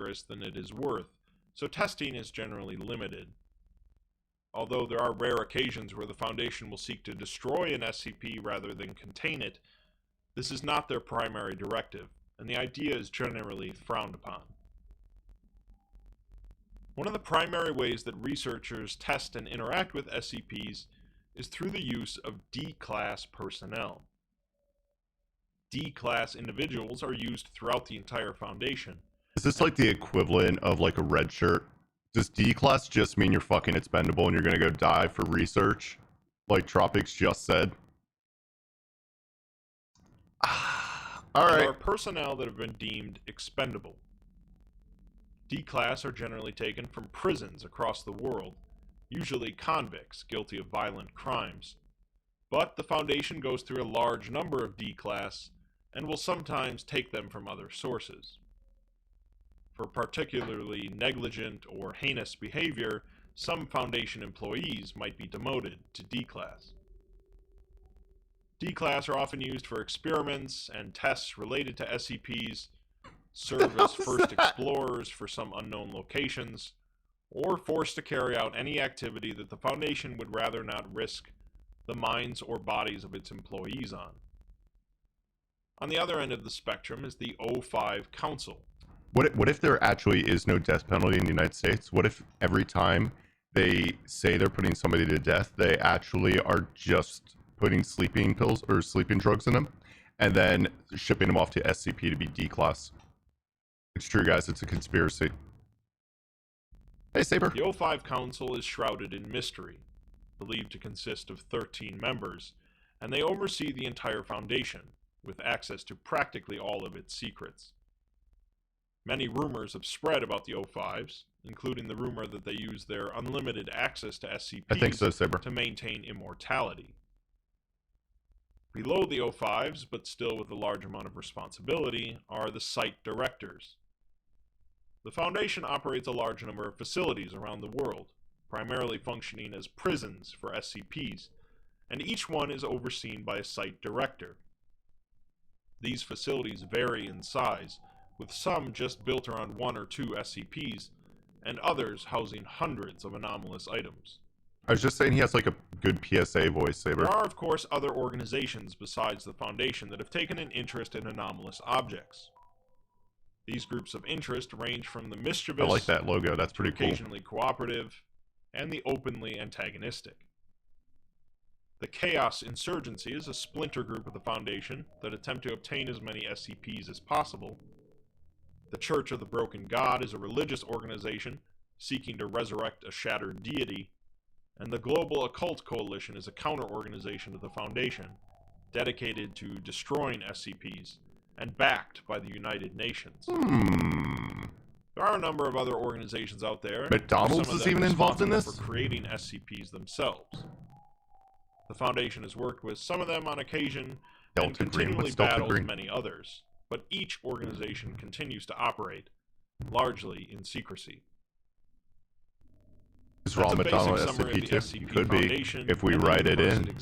dangerous than it is worth, so testing is generally limited. Although there are rare occasions where the Foundation will seek to destroy an SCP rather than contain it, this is not their primary directive, and the idea is generally frowned upon. One of the primary ways that researchers test and interact with SCPs is through the use of D-Class personnel. D-Class individuals are used throughout the entire Foundation. Is this like the equivalent of like a red shirt? Does D-Class just mean you're fucking expendable and you're gonna go die for research? Like Tropics just said? Alright. There are personnel that have been deemed expendable. D-Class are generally taken from prisons across the world, usually convicts guilty of violent crimes. But the Foundation goes through a large number of D-Class and will sometimes take them from other sources. For particularly negligent or heinous behavior, some Foundation employees might be demoted to D-Class. D-Class are often used for experiments and tests related to SCPs, serve as first explorers for some unknown locations, or forced to carry out any activity that the Foundation would rather not risk the minds or bodies of its employees on. On the other end of the spectrum is the O5 Council. What if there actually is no death penalty in the United States? What if every time they say they're putting somebody to death, they actually are just putting sleeping pills or sleeping drugs in them and then shipping them off to SCP to be D-Class? It's true, guys. It's a conspiracy. Hey, Saber. The O5 Council is shrouded in mystery, believed to consist of 13 members, and they oversee the entire Foundation, with access to practically all of its secrets. Many rumors have spread about the O5s, including the rumor that they use their unlimited access to SCPs I think so, Saber. to maintain immortality. Below the O5s, but still with a large amount of responsibility, are the site directors. The Foundation operates a large number of facilities around the world, primarily functioning as prisons for SCPs, and each one is overseen by a site director. These facilities vary in size, with some just built around 1 or 2 SCPs, and others housing hundreds of anomalous items. I was just saying he has like a good PSA voice, Saber. There are, of course, other organizations besides the Foundation that have taken an interest in anomalous objects. These groups of interest range from the mischievous, I like that logo, that's pretty cool, occasionally cooperative, and the openly antagonistic. The Chaos Insurgency is a splinter group of the Foundation that attempt to obtain as many SCPs as possible. The Church of the Broken God is a religious organization seeking to resurrect a shattered deity, and the Global Occult Coalition is a counter-organization of the Foundation, dedicated to destroying SCPs, and backed by the United Nations. There are a number of other organizations out there. McDonald's is even involved in this? For creating SCPs themselves. The Foundation has worked with some of them on occasion, and continually battles many others, but each organization continues to operate, largely in secrecy. Is Raw McDonald SCP-2? Could be, if we write it in.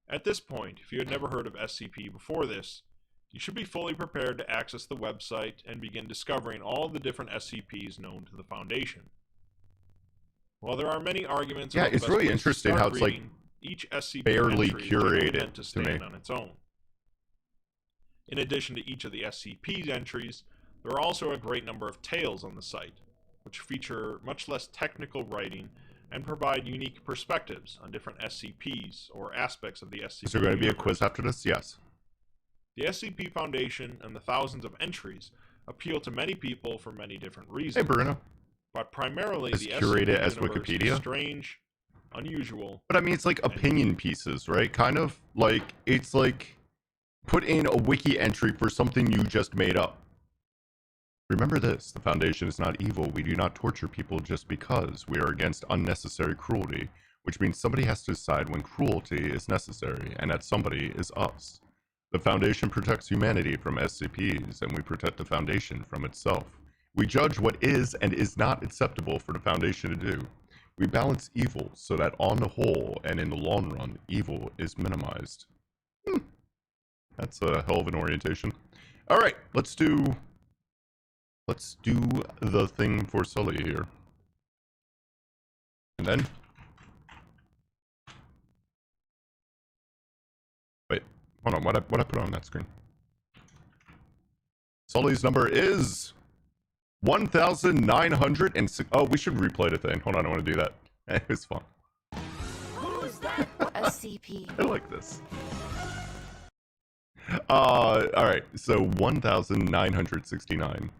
At this point, if you had never heard of SCP before this, you should be fully prepared to access the website and begin discovering all the different SCPs known to the Foundation. While there are many arguments about it's really interesting how it's like each SCP barely entry curated to stand on its own. In addition to each of the SCP entries, there are also a great number of tales on the site, which feature much less technical writing and provide unique perspectives on different SCPs or aspects of the SCP. Is there going to be a quiz after this? Yes. The SCP Foundation and the thousands of entries appeal to many people for many different reasons. Hey, Bruno. But primarily, it's the curated SCP as universe Wikipedia. is strange, unusual. But I mean, it's like opinion pieces, right? Kind of like it's like put in a wiki entry for something you just made up. Remember this, the Foundation is not evil. We do not torture people just because. We are against unnecessary cruelty, which means somebody has to decide when cruelty is necessary, and that somebody is us. The Foundation protects humanity from SCPs, and we protect the Foundation from itself. We judge what is and is not acceptable for the Foundation to do. We balance evil so that on the whole and in the long run, evil is minimized. That's a hell of an orientation. All right, let's do Let's do the thing for Sully here. And then... Wait, hold on, what I put on that screen? Sully's number is 1,906. Oh, we should replay the thing. Hold on, I want to do that. It was fun. Who's that? SCP. I like this. Alright, so 1,969.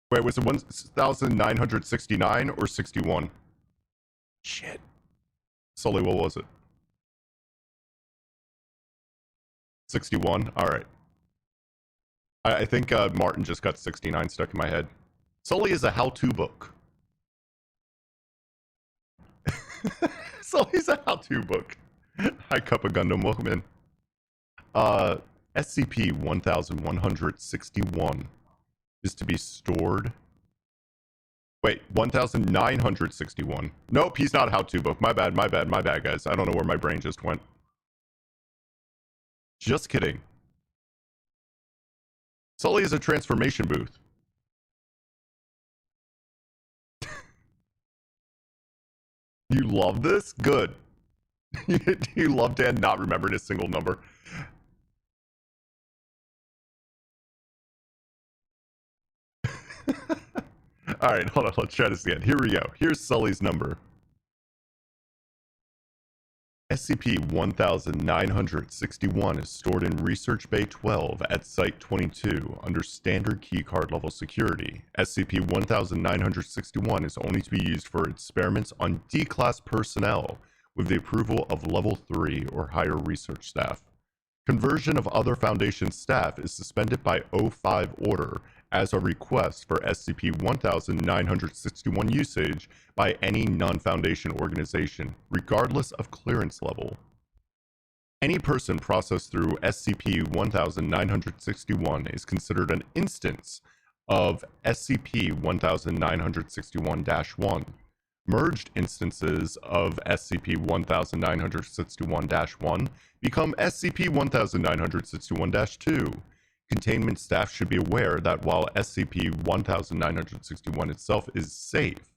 Wait, was it 1,969 or 61? Shit. Sully, what was it? 61? Alright. I think Martin just got 69 stuck in my head. Sully is a how-to book. Sully's a how-to book. Hi, Cup of Gundam, welcome in. SCP-1161 is to be stored... Wait, 1,961. Nope, he's not a how-to book. My bad, guys. I don't know where my brain just went. Just kidding. Sully is a transformation booth. You love this? Good. You love Dan not remembering a single number. Alright, hold on, let's try this again. Here we go. Here's Sully's number. SCP-1961 is stored in Research Bay 12 at Site 22 under Standard Keycard Level Security. SCP-1961 is only to be used for experiments on D-Class personnel with the approval of Level 3 or higher research staff. Conversion of other Foundation staff is suspended by O5 order as a request for SCP-1961 usage by any non-Foundation organization, regardless of clearance level. Any person processed through SCP-1961 is considered an instance of SCP-1961-1. Merged instances of SCP-1961-1 become SCP-1961-2. Containment staff should be aware that while SCP-1961 itself is safe,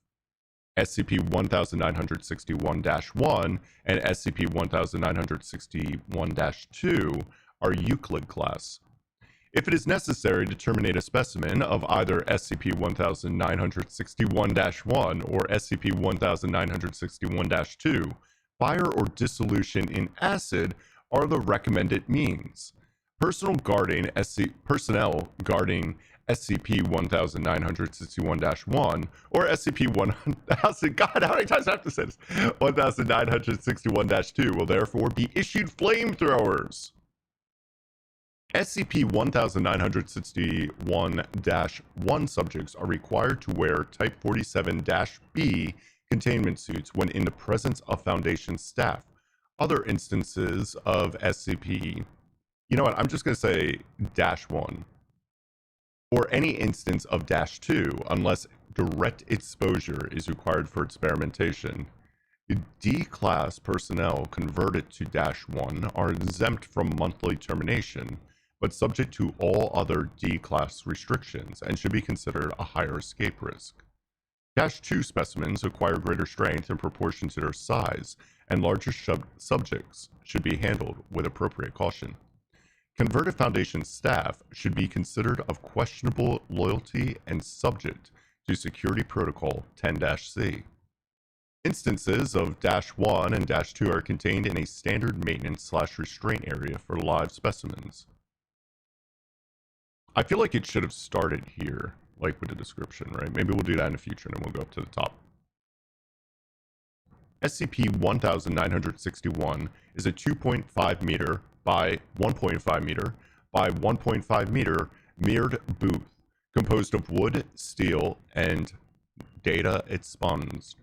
SCP-1961-1 and SCP-1961-2 are Euclid class. If it is necessary to terminate a specimen of either SCP-1961-1 or SCP-1961-2, fire or dissolution in acid are the recommended means. Personnel guarding SCP-1961-1 or SCP-1000, God, how many times do I have to say this? 1961-2 will therefore be issued flamethrowers. SCP-1961-1 subjects are required to wear Type 47-B containment suits when in the presence of Foundation staff. Other instances of SCP... You know what, I'm just going to say -1. Or any instance of -2, unless direct exposure is required for experimentation. D-Class personnel converted to -1 are exempt from monthly termination, but subject to all other D-Class restrictions and should be considered a higher escape risk. -2 specimens acquire greater strength in proportion to their size, and larger subjects should be handled with appropriate caution. Converted Foundation staff should be considered of questionable loyalty and subject to Security Protocol 10-C. Instances of -1 and -2 are contained in a standard maintenance/restraint area for live specimens. I feel like it should have started here, like with the description, right? Maybe we'll do that in the future and then we'll go up to the top. SCP-1961 is a 2.5 meter by 1.5 meter by 1.5 meter mirrored booth composed of wood, steel, and data expunged.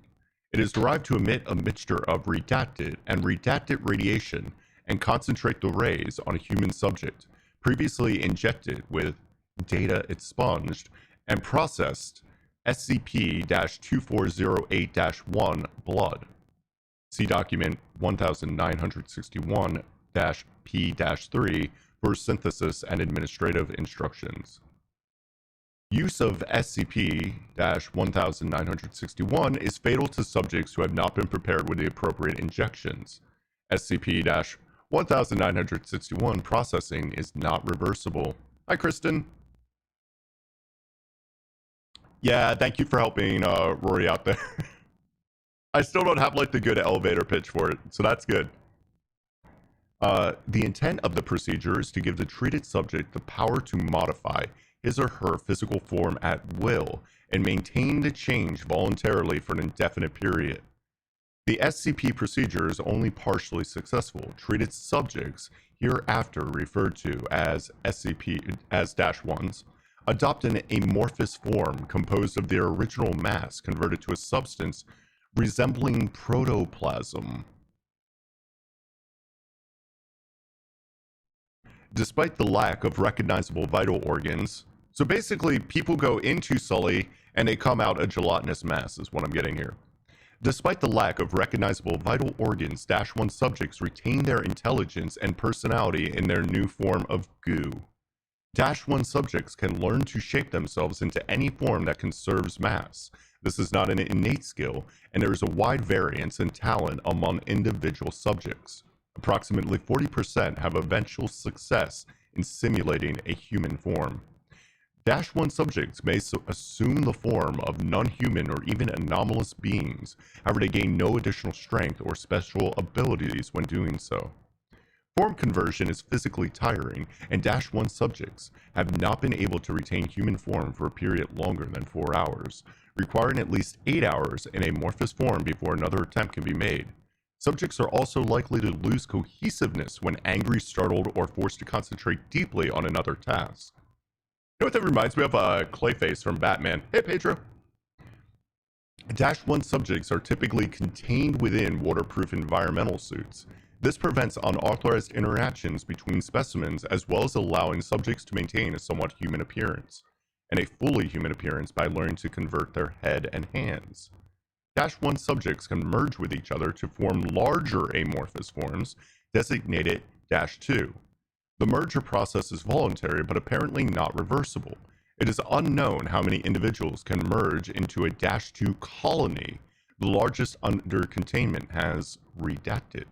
It is derived to emit a mixture of redacted and redacted radiation and concentrate the rays on a human subject previously injected with data expunged and processed SCP-2408-1 blood. See document 1961-P-3 for synthesis and administrative instructions. Use of SCP-1961 is fatal to subjects who have not been prepared with the appropriate injections. SCP-1961 processing is not reversible. Hi, Kristen. Yeah, thank you for helping Rory out there. I still don't have like the good elevator pitch for it, so that's good. The intent of the procedure is to give the treated subject the power to modify his or her physical form at will and maintain the change voluntarily for an indefinite period. The SCP procedure is only partially successful. Treated subjects, hereafter referred to as SCP-1s, adopt an amorphous form composed of their original mass converted to a substance resembling protoplasm. Despite the lack of recognizable vital organs, so basically people go into Sully and they come out a gelatinous mass is what I'm getting here. Despite the lack of recognizable vital organs, -1 subjects retain their intelligence and personality in their new form of goo. -1 subjects can learn to shape themselves into any form that conserves mass. This is not an innate skill, and there is a wide variance in talent among individual subjects. Approximately 40% have eventual success in simulating a human form. -1 subjects may assume the form of non-human or even anomalous beings, however they gain no additional strength or special abilities when doing so. Form conversion is physically tiring, and -1 subjects have not been able to retain human form for a period longer than 4 hours, requiring at least 8 hours in amorphous form before another attempt can be made. Subjects are also likely to lose cohesiveness when angry, startled, or forced to concentrate deeply on another task. You know what that reminds me of? Clayface from Batman. Hey, Pedro. -1 subjects are typically contained within waterproof environmental suits. This prevents unauthorized interactions between specimens as well as allowing subjects to maintain a somewhat human appearance, and a fully human appearance by learning to convert their head and hands. -1 subjects can merge with each other to form larger amorphous forms, designated -2. The merger process is voluntary but apparently not reversible. It is unknown how many individuals can merge into a -2 colony. The largest under containment has redacted.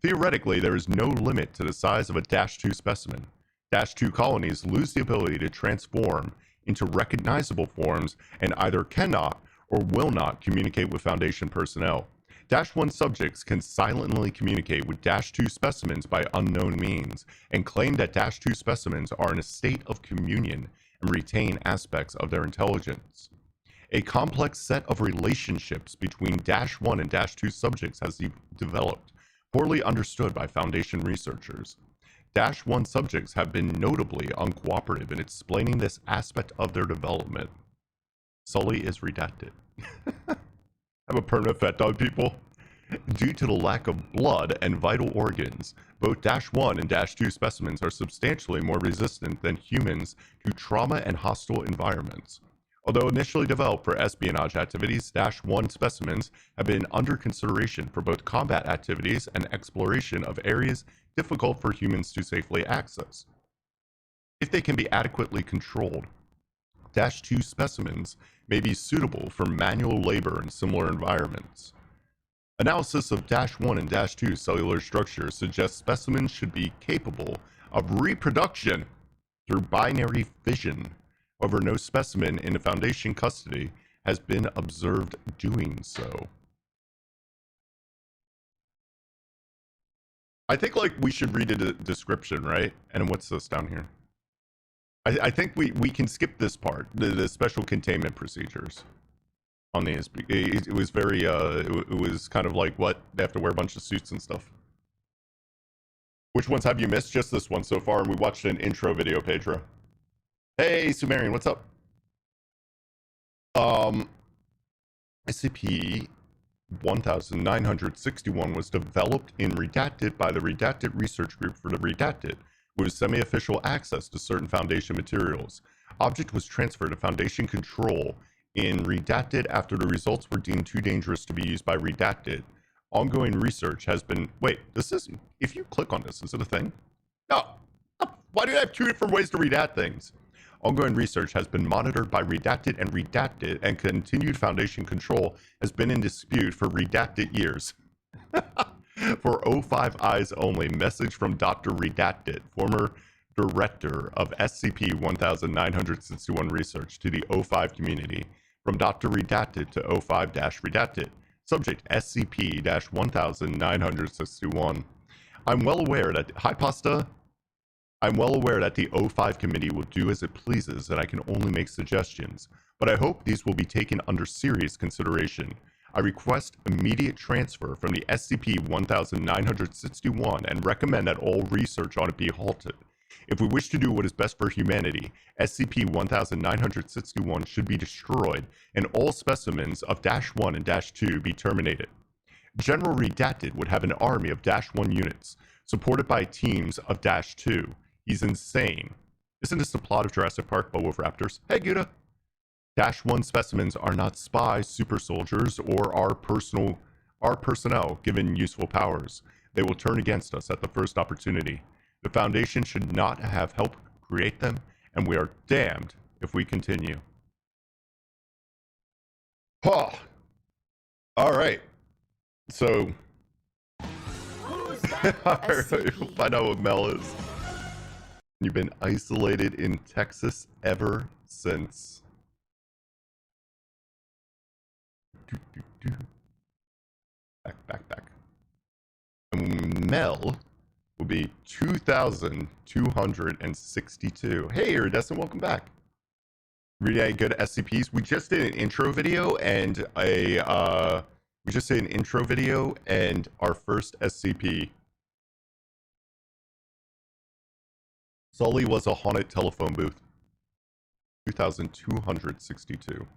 Theoretically, there is no limit to the size of a -2 specimen. -2 colonies lose the ability to transform into recognizable forms and either cannot or will not communicate with Foundation personnel. -1 subjects can silently communicate with -2 specimens by unknown means and claim that -2 specimens are in a state of communion and retain aspects of their intelligence. A complex set of relationships between -1 and -2 subjects has developed, poorly understood by Foundation researchers. -1 subjects have been notably uncooperative in explaining this aspect of their development. Sully is redacted. Have a permanent fat dog, people. Due to the lack of blood and vital organs, both -1 and -2 specimens are substantially more resistant than humans to trauma and hostile environments. Although initially developed for espionage activities, -1 specimens have been under consideration for both combat activities and exploration of areas difficult for humans to safely access. If they can be adequately controlled, -2 specimens may be suitable for manual labor in similar environments. Analysis of -1 and -2 cellular structures suggests specimens should be capable of reproduction through binary fission. However, no specimen in the Foundation custody has been observed doing so. I think like we should read the description, right? And what's this down here? I think we can skip this part, the special containment procedures on these. It was very, it was kind of like, what? They have to wear a bunch of suits and stuff. Which ones have you missed? Just this one so far, and we watched an intro video, Pedro. Hey, Sumerian, what's up? SCP-1961 was developed in Redacted by the Redacted Research Group for the Redacted, with semi-official access to certain Foundation materials. Object was transferred to Foundation control in Redacted after the results were deemed too dangerous to be used by Redacted. Ongoing research has been... Wait, this is... If you click on this, is it a thing? No. Why do I have two different ways to read at things? Ongoing research has been monitored by Redacted, and continued Foundation control has been in dispute for redacted years. For O5 eyes only, message from Dr. Redacted, former director of SCP-1961 research to the O5 community. From Dr. Redacted to O5-Redacted. Subject SCP-1961. I'm well aware that... Hi, Pasta. I'm well aware that the O5 committee will do as it pleases and I can only make suggestions, but I hope these will be taken under serious consideration. I request immediate transfer from the SCP-1961 and recommend that all research on it be halted. If we wish to do what is best for humanity, SCP-1961 should be destroyed and all specimens of -1 and -2 be terminated. General Redacted would have an army of -1 units, supported by teams of -2. He's insane. Isn't this the plot of Jurassic Park, but with raptors? Hey, Gouda! -1 specimens are not spies, super soldiers, or our personnel given useful powers. They will turn against us at the first opportunity. The Foundation should not have helped create them, and we are damned if we continue. Huh. All right. So, I know what Mel is. You've been isolated in Texas ever since. Back. And Mel will be 2,262. Hey, Iridescent, welcome back. Really good SCPs. We just did an intro video and our first SCP. Sully was a haunted telephone booth. 2,262.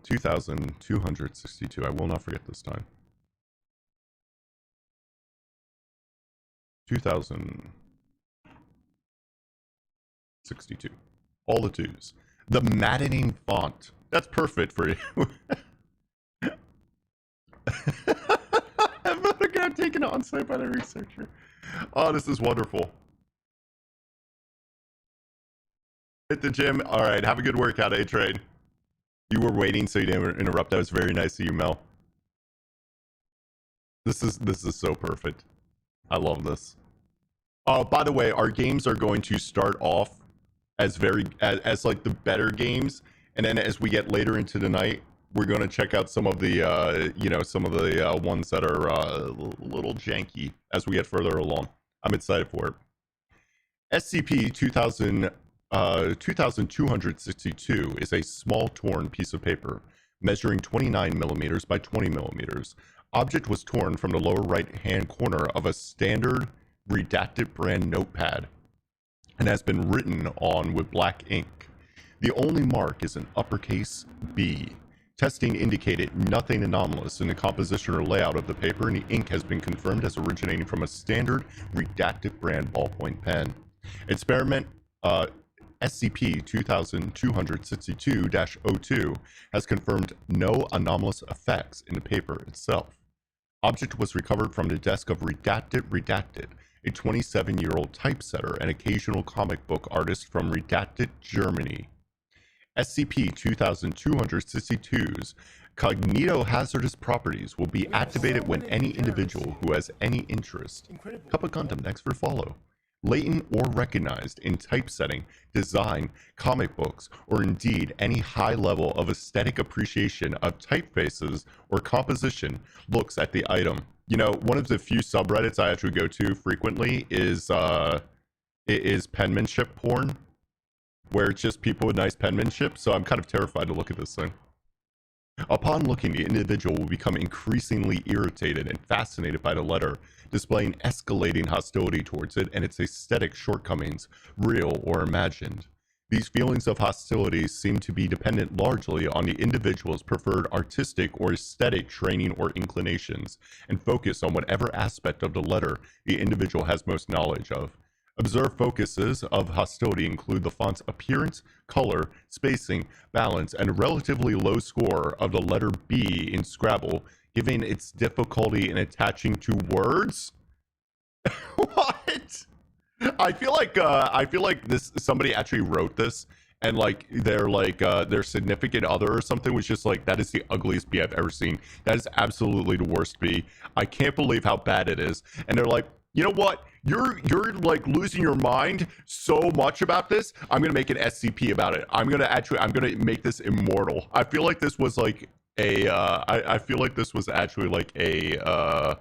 2,262. I will not forget this time. 2,062. All the twos. The maddening font. That's perfect for you. I'm got taken on site by the researcher. Oh, this is wonderful. Hit the gym. All right, have a good workout, A-Trade. You were waiting, so you didn't interrupt. That was very nice of you, Mel. This is so perfect. I love this. By the way, our games are going to start off as like the better games, and then as we get later into the night, we're going to check out some of the ones that are a little janky as we get further along. I'm excited for it. SCP-2262 is a small torn piece of paper measuring 29 millimeters by 20 millimeters. Object was torn from the lower right-hand corner of a standard Redacted brand notepad and has been written on with black ink. The only mark is an uppercase B. Testing indicated nothing anomalous in the composition or layout of the paper, and the ink has been confirmed as originating from a standard Redacted brand ballpoint pen. Experiment SCP-2262-02 has confirmed no anomalous effects in the paper itself. Object was recovered from the desk of Redacted, a 27-year-old typesetter and occasional comic book artist from Redacted, Germany. SCP-2262's cognitohazardous properties will be activated when any individual who has any interest. Cup of Gundam, next for follow. Latent or recognized in typesetting, design, comic books, or indeed any high level of aesthetic appreciation of typefaces or composition looks at the item. You know, one of the few subreddits I actually go to frequently is penmanship porn, where it's just people with nice penmanship, so I'm kind of terrified to look at this thing. Upon looking, the individual will become increasingly irritated and fascinated by the letter, displaying escalating hostility towards it and its aesthetic shortcomings, real or imagined. These feelings of hostility seem to be dependent largely on the individual's preferred artistic or aesthetic training or inclinations, and focus on whatever aspect of the letter the individual has most knowledge of. Observed focuses of hostility include the font's appearance, color, spacing, balance, and a relatively low score of the letter B in Scrabble, giving its difficulty in attaching to words. What? I feel like this somebody actually wrote this, and like their significant other or something was just like, that is the ugliest bee I've ever seen. That is absolutely the worst bee. I can't believe how bad it is. And they're like, you know what? You're like losing your mind so much about this. I'm gonna make an SCP about it. I'm gonna make this immortal. I feel like this was like I feel like this was actually like a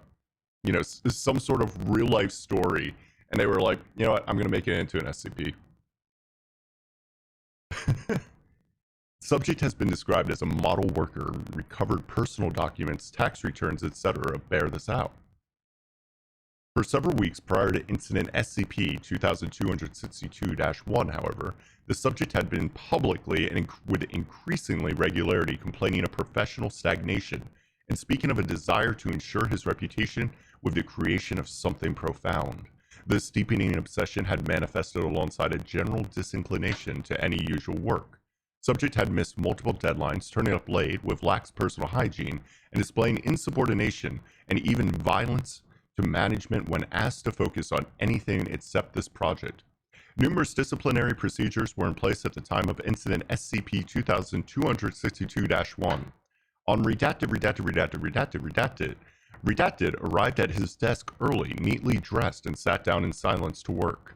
some sort of real life story. And they were like, you know what? I'm gonna make it into an SCP. Subject has been described as a model worker, recovered personal documents, tax returns, etc. bear this out. For several weeks prior to incident SCP-2262-1, however, the subject had been publicly and with increasingly regularity complaining of professional stagnation and speaking of a desire to ensure his reputation with the creation of something profound. This deepening obsession had manifested alongside a general disinclination to any usual work. Subject had missed multiple deadlines, turning up late with lax personal hygiene, and displaying insubordination and even violence to management when asked to focus on anything except this project. Numerous disciplinary procedures were in place at the time of incident SCP-2262-1. On Redacted arrived at his desk early, neatly dressed, and sat down in silence to work.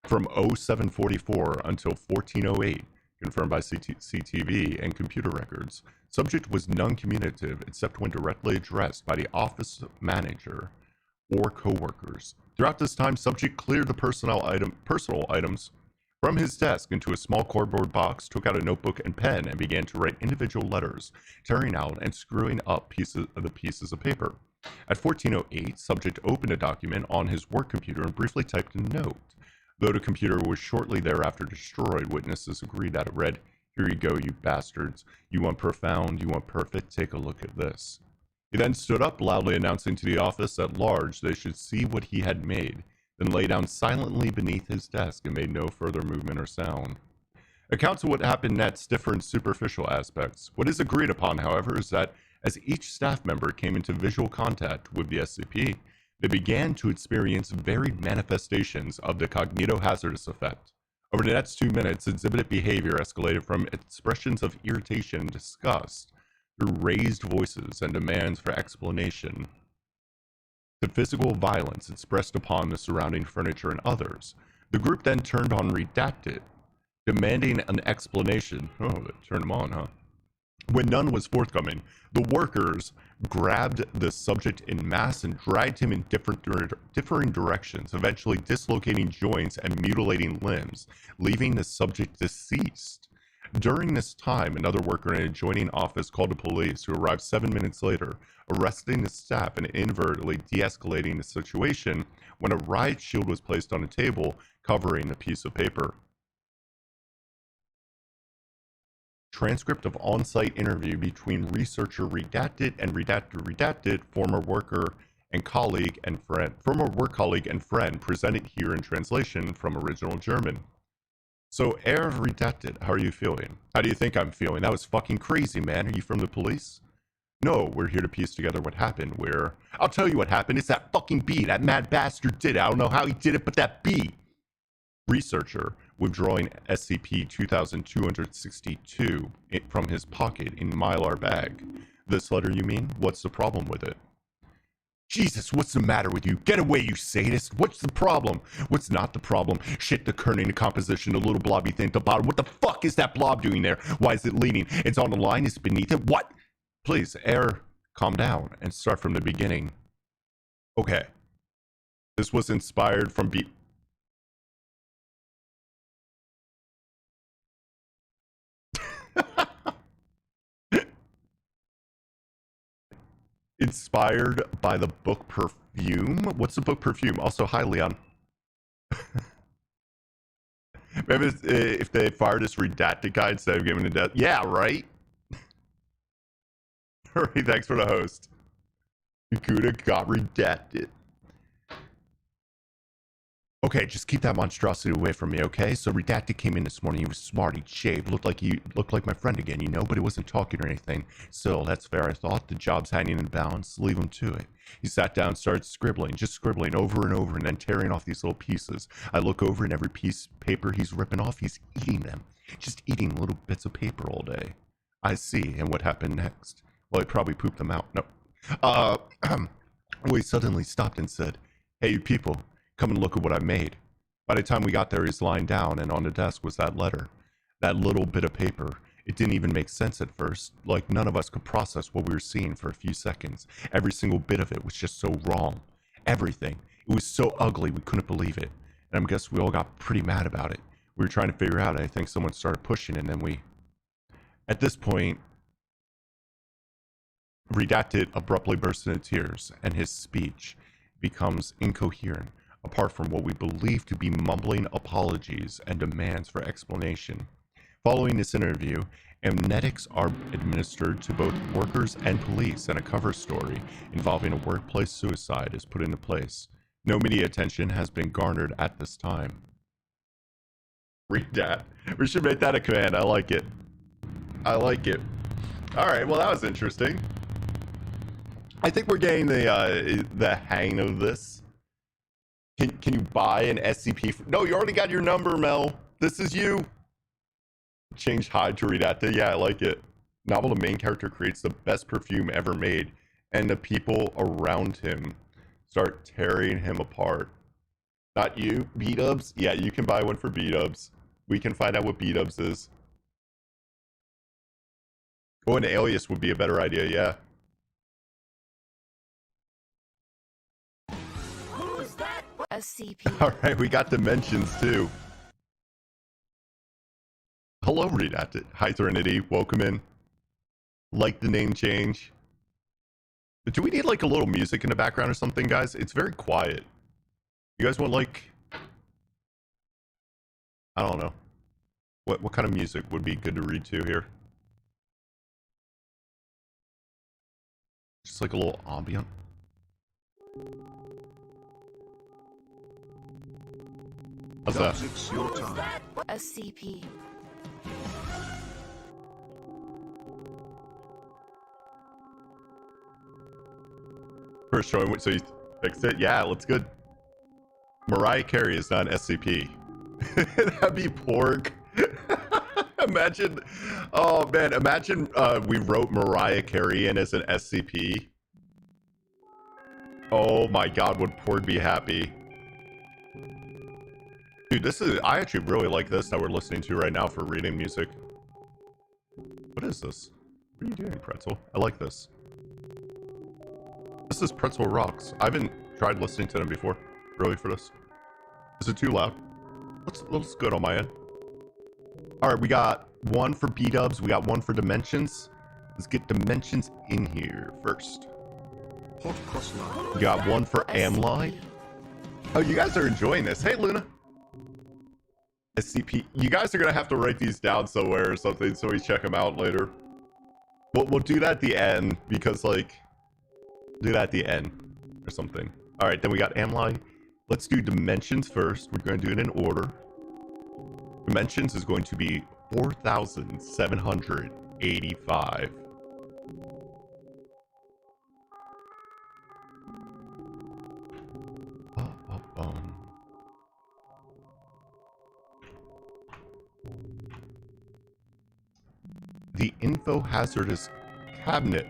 From 0744 until 1408, confirmed by CTV and computer records, subject was non-communicative except when directly addressed by the office manager or co-workers. Throughout this time, subject cleared the personal items from his desk into a small cardboard box, took out a notebook and pen, and began to write individual letters, tearing out and screwing up pieces of paper. At 1408, subject opened a document on his work computer and briefly typed a note. Though the computer was shortly thereafter destroyed, witnesses agreed that it read, "Here you go, you bastards. You want profound, you want perfect, take a look at this." He then stood up, loudly announcing to the office at large they should see what he had made, then lay down silently beneath his desk and made no further movement or sound. Accounts of what happened next differ in superficial aspects. What is agreed upon, however, is that as each staff member came into visual contact with the SCP, they began to experience varied manifestations of the cognitohazardous effect. Over the next 2 minutes, exhibited behavior escalated from expressions of irritation and disgust through raised voices and demands for explanation to physical violence expressed upon the surrounding furniture and others. The group then turned on Redacted, demanding an explanation. Oh, they turned him on, huh? When none was forthcoming, the workers grabbed the subject in mass and dragged him in differing directions, eventually dislocating joints and mutilating limbs, leaving the subject deceased. During this time, another worker in an adjoining office called the police, who arrived 7 minutes later, arresting the staff and inadvertently de-escalating the situation when a riot shield was placed on a table covering a piece of paper. Transcript of on-site interview between researcher Redacted and Redacted, former work colleague and friend, presented here in translation from original German. So, Herr Redacted, how are you feeling? How do you think I'm feeling? That was fucking crazy, man. Are you from the police? No, we're here to piece together what happened. I'll tell you what happened. It's that fucking bee. That mad bastard did it. I don't know how he did it, but that bee. Researcher, withdrawing SCP-2262 from his pocket in Mylar bag. This letter, you mean? What's the problem with it? Jesus, what's the matter with you? Get away, you sadist! What's the problem? What's not the problem? Shit, the kerning, the composition, the little blobby thing at the bottom. What the fuck is that blob doing there? Why is it leaning? It's on the line? It's beneath it? What? Please, calm down and start from the beginning. Okay. This was inspired from Inspired by the book Perfume? What's the book Perfume? Also, hi, Leon. Maybe if they fired this Redacted guy instead of giving it death. Yeah, right? Alright, thanks for the host. Kuda got Redacted. Okay, just keep that monstrosity away from me, okay? So Redacted came in this morning. He was smart. He'd shaved. Looked like my friend again, you know, but he wasn't talking or anything. Still, that's fair. I thought the job's hanging in balance. Leave him to it. He sat down, started scribbling, just scribbling over and over, and then tearing off these little pieces. I look over, and every piece of paper he's ripping off, he's eating them. Just eating little bits of paper all day. I see. And what happened next? Well, he probably pooped them out. No. Well, he suddenly stopped and said, "Hey, you people. Come and look at what I made." By the time we got there, he's lying down, and on the desk was that letter. That little bit of paper. It didn't even make sense at first. Like, none of us could process what we were seeing for a few seconds. Every single bit of it was just so wrong. Everything. It was so ugly, we couldn't believe it. And I guess we all got pretty mad about it. We were trying to figure out, I think someone started pushing, and then we... At this point, Redacted abruptly burst into tears, and his speech becomes incoherent, apart from what we believe to be mumbling apologies and demands for explanation. Following this interview, amnestics are administered to both workers and police, and a cover story involving a workplace suicide is put into place. No media attention has been garnered at this time. Read that. We should make that a command. I like it. I like it. All right, well, that was interesting. I think we're getting the hang of this. Can you buy an SCP? No, you already got your number, Mel. This is you. Change hide to Redacted. Yeah, I like it. Novel, the main character creates the best perfume ever made, and the people around him start tearing him apart. Not you, B-dubs? Yeah, you can buy one for B-dubs. We can find out what B-dubs is. Oh, an alias would be a better idea, yeah. Who's that? SCP. All right, we got dimensions too. Hello, Redacted. Hi, Serenity. Welcome in. Like the name change. But do we need like a little music in the background or something, guys? It's very quiet. You guys want like... I don't know. What kind of music would be good to read to here? Just like a little ambient. How's that? It's your time. SCP. First showing, so you fixed it? Yeah, looks good. Mariah Carey is not an SCP. That'd be pork. Imagine, oh man, imagine we wrote Mariah Carey in as an SCP. Oh my god, would Porg be happy? Dude, this is, I actually really like this that we're listening to right now for reading music. What is this? What are you doing, Pretzel? I like this. This is Pretzel Rocks. I haven't tried listening to them before, really, for this. Is it too loud? Looks good on my end. Alright, we got one for B-dubs, we got one for dimensions. Let's get dimensions in here first. Hot cross line. We got one for Amli. Oh, you guys are enjoying this. Hey, Luna. SCP. You guys are gonna have to write these down somewhere or something so we check them out later. We'll do that at the end because, like, do that at the end or something. All right, then we got Amli. Let's do dimensions first. We're going to do it in order. Dimensions is going to be 4,785. The info hazardous cabinet.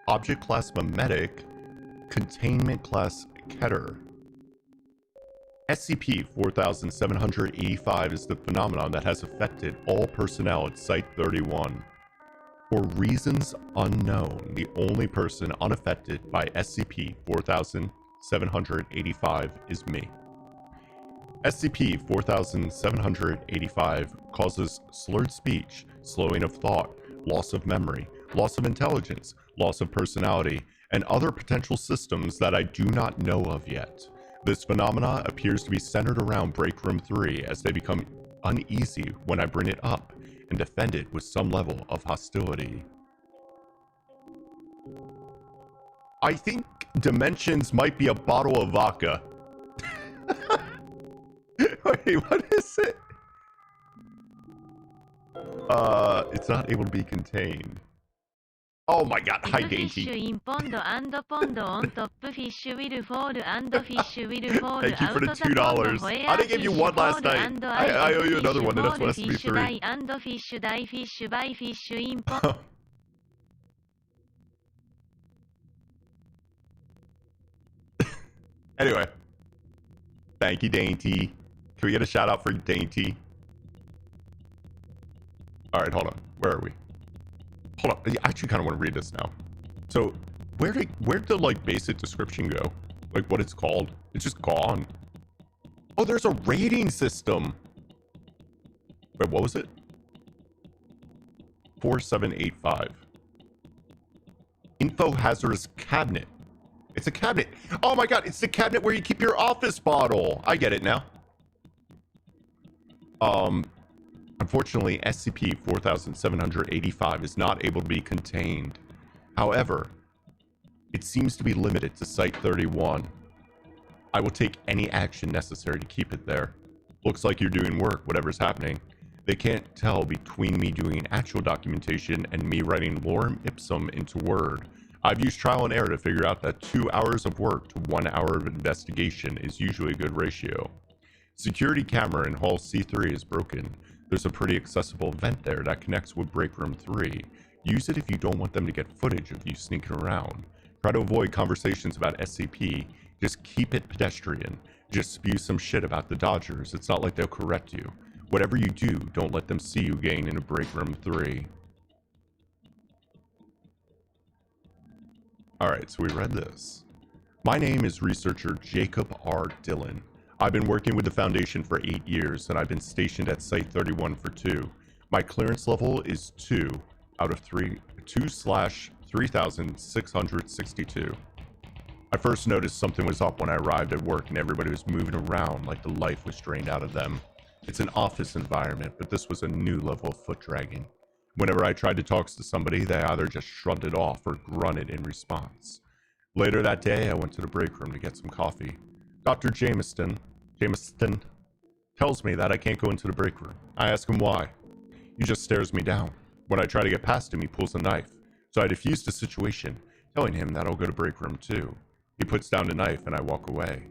Object class Memetic. Containment class Keter. SCP-4785 is the phenomenon that has affected all personnel at Site-31. For reasons unknown, the only person unaffected by SCP-4785 is me. SCP-4785 causes slurred speech, slowing of thought, loss of memory, loss of intelligence, loss of personality, and other potential systems that I do not know of yet. This phenomena appears to be centered around Break Room 3 as they become uneasy when I bring it up and defend it with some level of hostility. I think Dimensions might be a bottle of vodka. Wait, what is it? It's not able to be contained. Oh my god, hi Dainty. Fish in pond and pond on top fish will fall and fish will fall Thank you for the out $2. pond where I didn't give you fish one last fall night. and I owe you fish another one, and that's fall, why it has to be fish free. die and fish die, fish by fish in pond. Anyway. Thank you, Dainty. Can we get a shout out for Dainty? Alright, hold on. Where are we? Hold on. I actually kind of want to read this now. So, where'd the, like, basic description go? Like, what it's called? It's just gone. Oh, there's a rating system! Wait, what was it? 4785. Info hazardous cabinet. It's a cabinet. Oh my god, it's the cabinet where you keep your office bottle. I get it now. Unfortunately, SCP-4785 is not able to be contained. However, it seems to be limited to Site-31. I will take any action necessary to keep it there. Looks like you're doing work, whatever's happening. They can't tell between me doing actual documentation and me writing lorem ipsum into Word. I've used trial and error to figure out that 2 hours of work to 1 hour of investigation is usually a good ratio. Security camera in Hall C3 is broken. There's a pretty accessible vent there that connects with Break Room 3. Use it if you don't want them to get footage of you sneaking around. Try to avoid conversations about SCP. Just keep it pedestrian. Just spew some shit about the Dodgers. It's not like they'll correct you. Whatever you do, don't let them see you getting into Break Room 3. Alright, so we read this. My name is researcher Jacob R. Dillon. I've been working with the Foundation for 8 years, and I've been stationed at Site-31 for 2. My clearance level is 2 out of 2/3662. I first noticed something was up when I arrived at work and everybody was moving around like the life was drained out of them. It's an office environment, but this was a new level of foot dragging. Whenever I tried to talk to somebody, they either just shrugged it off or grunted in response. Later that day, I went to the break room to get some coffee. Dr. Jameson tells me that I can't go into the break room. I ask him why. He just stares me down. When I try to get past him, he pulls a knife. So I diffuse the situation, telling him that I'll go to break room too. He puts down the knife and I walk away.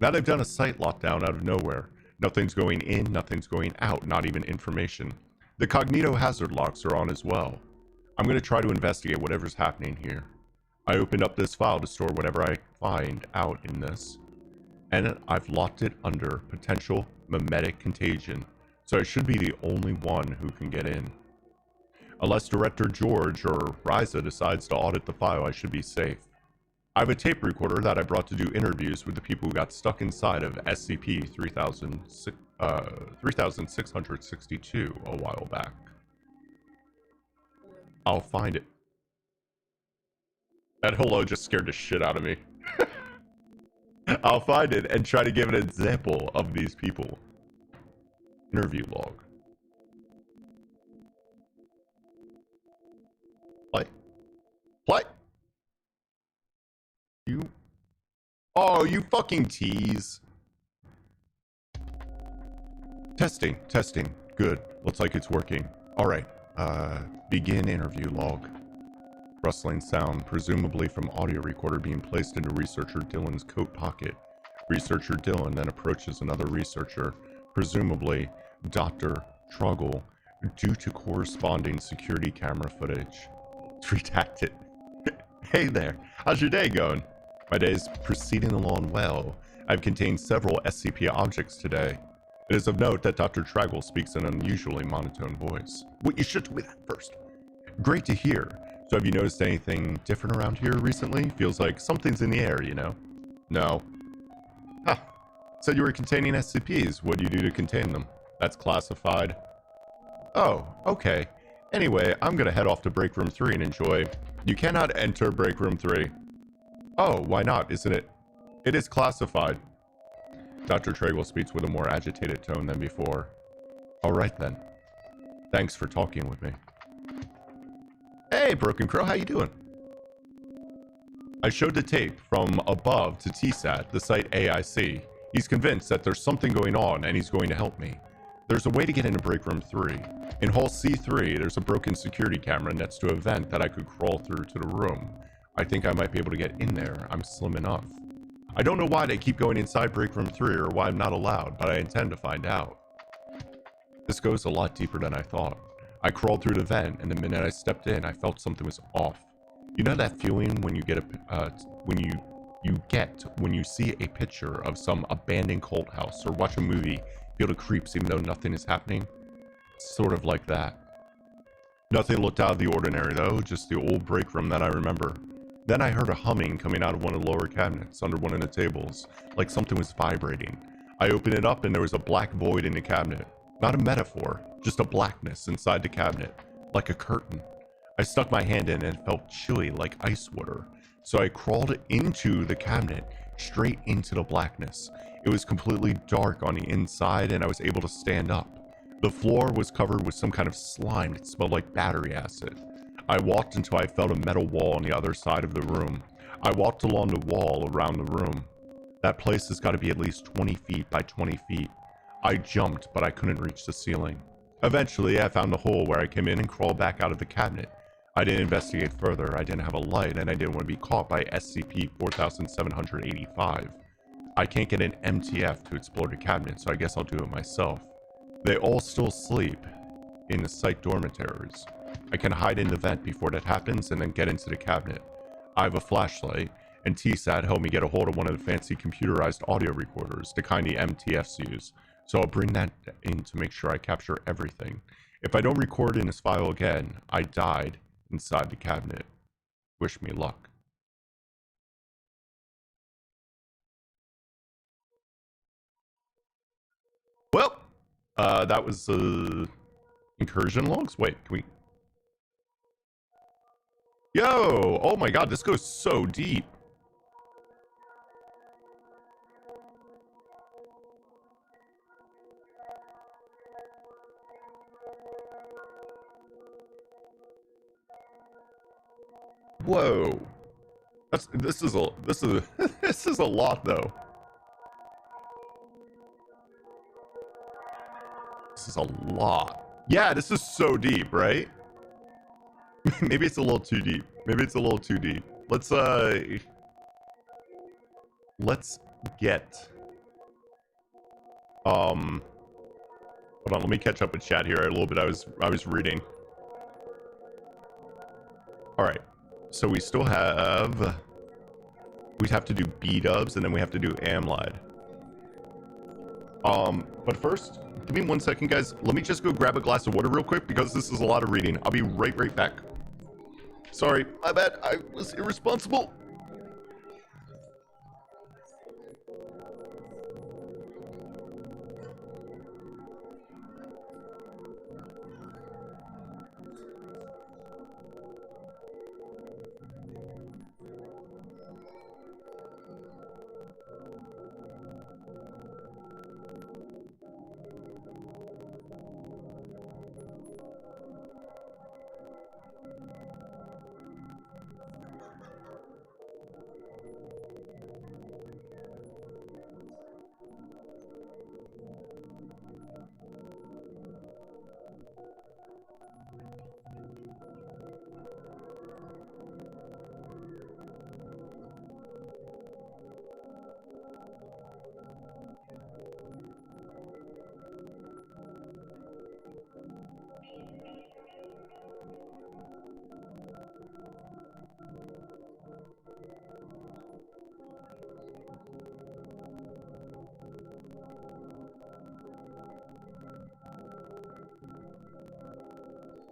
Now they've done a site lockdown out of nowhere. Nothing's going in, nothing's going out, not even information. The cognito hazard locks are on as well. I'm going to try to investigate whatever's happening here. I opened up this file to store whatever I find out in this. And I've locked it under potential memetic contagion, so I should be the only one who can get in. Unless Director George or Riza decides to audit the file, I should be safe. I have a tape recorder that I brought to do interviews with the people who got stuck inside of SCP-3662 a while back. I'll find it. That hello just scared the shit out of me. I'll find it and try to give an example of these people. Interview log. Play. Play. You. Oh, you fucking tease. Testing. Good. Looks like it's working. Alright. Begin interview log. Rustling sound, presumably from audio recorder being placed into researcher Dillon's coat pocket. Researcher Dillon then approaches another researcher, presumably Dr. Truggle, due to corresponding security camera footage. It's redacted. Hey there, how's your day going? My day's proceeding along well. I've contained several SCP objects today. It is of note that Dr. Truggle speaks in an unusually monotone voice. Wait, you should tell me that first. Great to hear. So have you noticed anything different around here recently? Feels like something's in the air, you know? No. Huh. Said you were containing SCPs. What do you do to contain them? That's classified. Oh, okay. Anyway, I'm gonna head off to Break Room 3 and enjoy... You cannot enter Break Room 3. Oh, why not? Isn't it? It is classified. Dr. Truggle speaks with a more agitated tone than before. Alright then. Thanks for talking with me. Hey, Broken Crow, how you doing? I showed the tape from above to TSAT, the site AIC. He's convinced that there's something going on and he's going to help me. There's a way to get into break room 3. In hall C3, there's a broken security camera next to a vent that I could crawl through to the room. I think I might be able to get in there. I'm slim enough. I don't know why they keep going inside break room 3 or why I'm not allowed, but I intend to find out. This goes a lot deeper than I thought. I crawled through the vent, and the minute I stepped in, I felt something was off. You know that feeling when you get when you see a picture of some abandoned cult house or watch a movie, feel the creeps even though nothing is happening? Sort of like that. Nothing looked out of the ordinary though, just the old break room that I remember. Then I heard a humming coming out of one of the lower cabinets under one of the tables, like something was vibrating. I opened it up and there was a black void in the cabinet. Not a metaphor, just a blackness inside the cabinet, like a curtain. I stuck my hand in and it felt chilly like ice water. So I crawled into the cabinet, straight into the blackness. It was completely dark on the inside and I was able to stand up. The floor was covered with some kind of slime that smelled like battery acid. I walked until I felt a metal wall on the other side of the room. I walked along the wall around the room. That place has got to be at least 20 feet by 20 feet. I jumped, but I couldn't reach the ceiling. Eventually, I found the hole where I came in and crawled back out of the cabinet. I didn't investigate further, I didn't have a light, and I didn't want to be caught by SCP-4785. I can't get an MTF to explore the cabinet, so I guess I'll do it myself. They all still sleep in the site dormitories. I can hide in the vent before that happens and then get into the cabinet. I have a flashlight, and TSAT helped me get a hold of one of the fancy computerized audio recorders, the kind the MTFs use, so I'll bring that in to make sure I capture everything. If I don't record in this file again, I died inside the cabinet. Wish me luck. Well, that was incursion logs. Wait, can we? Yo! Oh my god, this goes so deep. Whoa. This is a this is a lot though. This is a lot. Yeah, this is so deep, right? Maybe it's a little too deep. Maybe it's a little too deep. Let's get hold on, let me catch up with chat here a little bit. I was reading. All right. So we still have, we'd have to do B-dubs and then we have to do Amlide. But first, give me 1 second, guys. Let me just go grab a glass of water real quick because this is a lot of reading. I'll be right back. Sorry, my bad. I was irresponsible.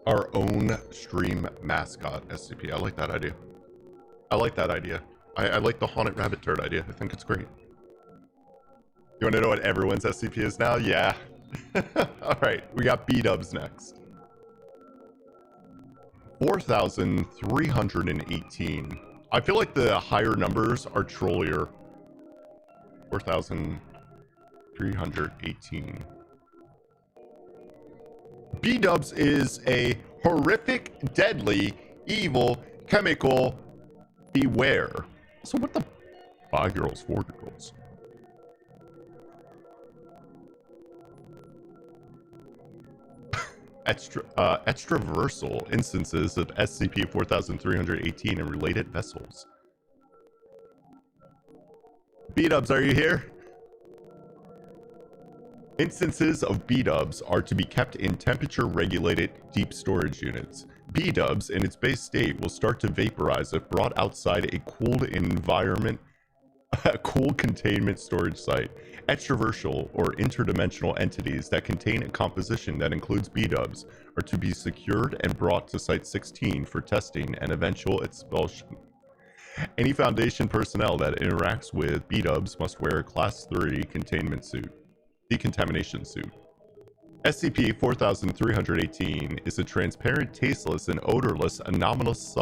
Our own stream mascot, SCP. I like that idea. I like that idea. I like the haunted rabbit turd idea. I think it's great. You want to know what everyone's SCP is now? Yeah. Alright, we got B-dubs next. 4,318. I feel like the higher numbers are trollier. 4,318. B-dubs is a horrific, deadly, evil, chemical. Beware. So what the 5-year-olds, 4-year-olds? Extraversal instances of SCP-4318 and related vessels. B-dubs, are you here? Instances of B-dubs are to be kept in temperature-regulated deep storage units. B-dubs, in its base state, will start to vaporize if brought outside a cooled environment, a cool containment storage site. Extraversal or interdimensional entities that contain a composition that includes B-dubs are to be secured and brought to Site 16 for testing and eventual expulsion. Any Foundation personnel that interacts with B-dubs must wear a Class 3 containment suit. Decontamination suit. SCP-4318 is a transparent, tasteless, and odorless anomalous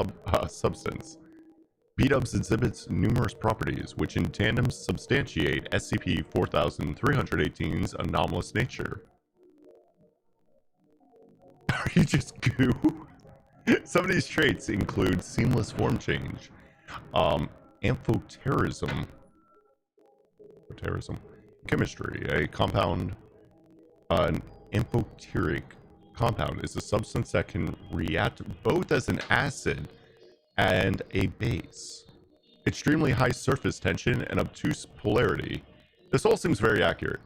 substance. B-dubs exhibits numerous properties which in tandem substantiate SCP-4318's anomalous nature. Are you just goo? Some of these traits include seamless form change, amphoterism, chemistry, a compound, an amphoteric compound is a substance that can react both as an acid and a base. Extremely high surface tension and obtuse polarity. This all seems very accurate.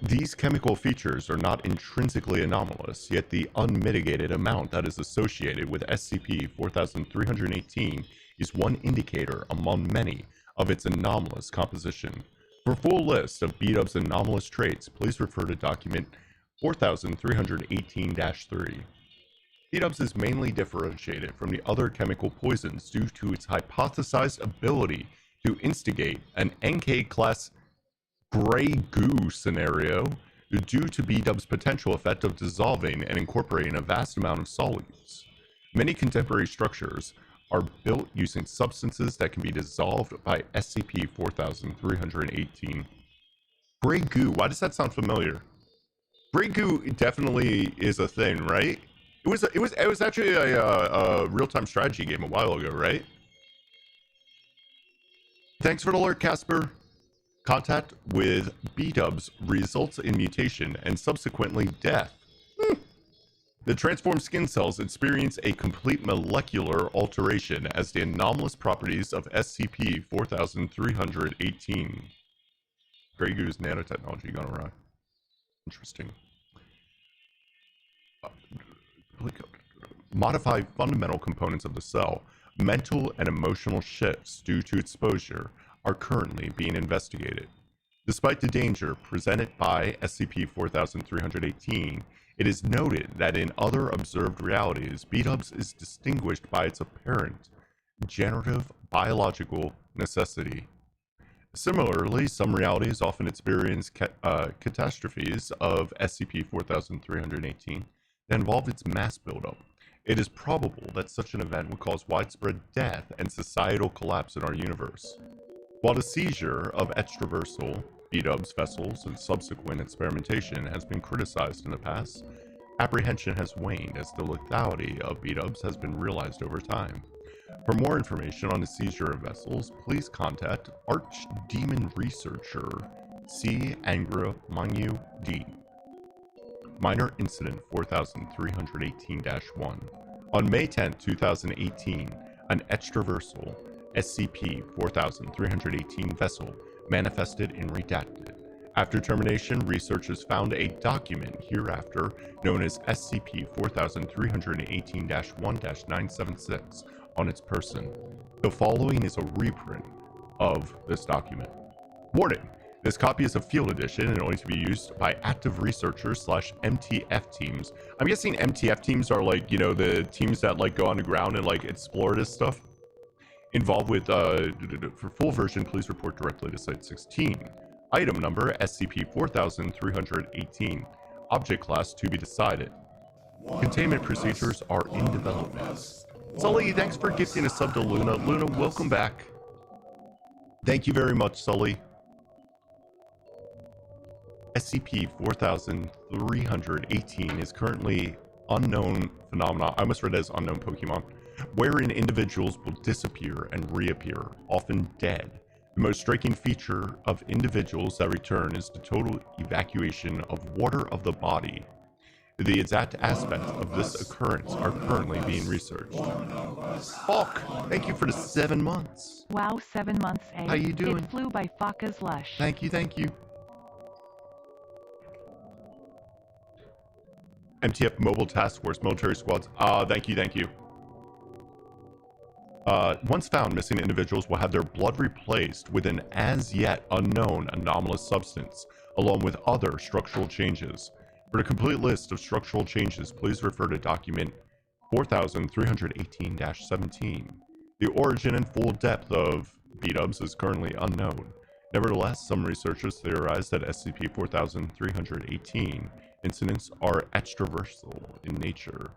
These chemical features are not intrinsically anomalous, yet the unmitigated amount that is associated with SCP-4318 is one indicator among many of its anomalous composition. For a full list of B-dub's anomalous traits, please refer to document 4318-3. B-dubs is mainly differentiated from the other chemical poisons due to its hypothesized ability to instigate an NK-class gray goo scenario due to B-dub's potential effect of dissolving and incorporating a vast amount of solids. Many contemporary structures are built using substances that can be dissolved by SCP-4318. Gray goo, why does that sound familiar? Gray goo definitely is a thing, right? It was actually a real-time strategy game a while ago, right? Thanks for the alert, Casper. Contact with B-dubs results in mutation and subsequently death. The transformed skin cells experience a complete molecular alteration as the anomalous properties of SCP-4318. Grey Goo's nanotechnology gone awry. Interesting. Modify fundamental components of the cell. Mental and emotional shifts due to exposure are currently being investigated. Despite the danger presented by SCP-4318, it is noted that in other observed realities, B-dubs is distinguished by its apparent generative biological necessity. Similarly, some realities often experience catastrophes of SCP-4318 that involve its mass buildup. It is probable that such an event would cause widespread death and societal collapse in our universe. While the seizure of extraversal, B-dubs vessels, and subsequent experimentation has been criticized in the past, apprehension has waned as the lethality of B-dubs has been realized over time. For more information on the seizure of vessels, please contact Archdemon Researcher C. Angra Manu D. Minor Incident 4318-1. On May 10, 2018, an extraversal SCP-4318 vessel manifested and redacted. After termination, researchers found a document hereafter known as SCP-4318-1-976 on its person. The following is a reprint of this document. Warning! This copy is a field edition and only to be used by active researchers / MTF teams. I'm guessing MTF teams are like, you know, the teams that like go on the ground and like explore this stuff. Involved with, for full version, please report directly to Site 16. Item number SCP-4318. Object class to be decided. Containment procedures are in development. Sully, thanks for gifting a sub to Luna. Luna, welcome back. Thank you very much, Sully. SCP-4318 is currently unknown phenomena. I almost read it as unknown Pokemon. wherein individuals will disappear and reappear, often dead. The most striking feature of individuals that return is the total evacuation of water of the body. The exact aspects of this occurrence are currently being researched. Falk, thank you for the 7 months. Wow, 7 months, eh? How you doing? It flew by fuck as lush. Thank you, thank you. MTF Mobile Task Force Military Squads. Thank you, thank you. Once found, missing individuals will have their blood replaced with an as yet unknown anomalous substance, along with other structural changes. For the complete list of structural changes, please refer to document 4318-17. The origin and full depth of B-dubs is currently unknown. Nevertheless, some researchers theorize that SCP-4318 incidents are extraversal in nature.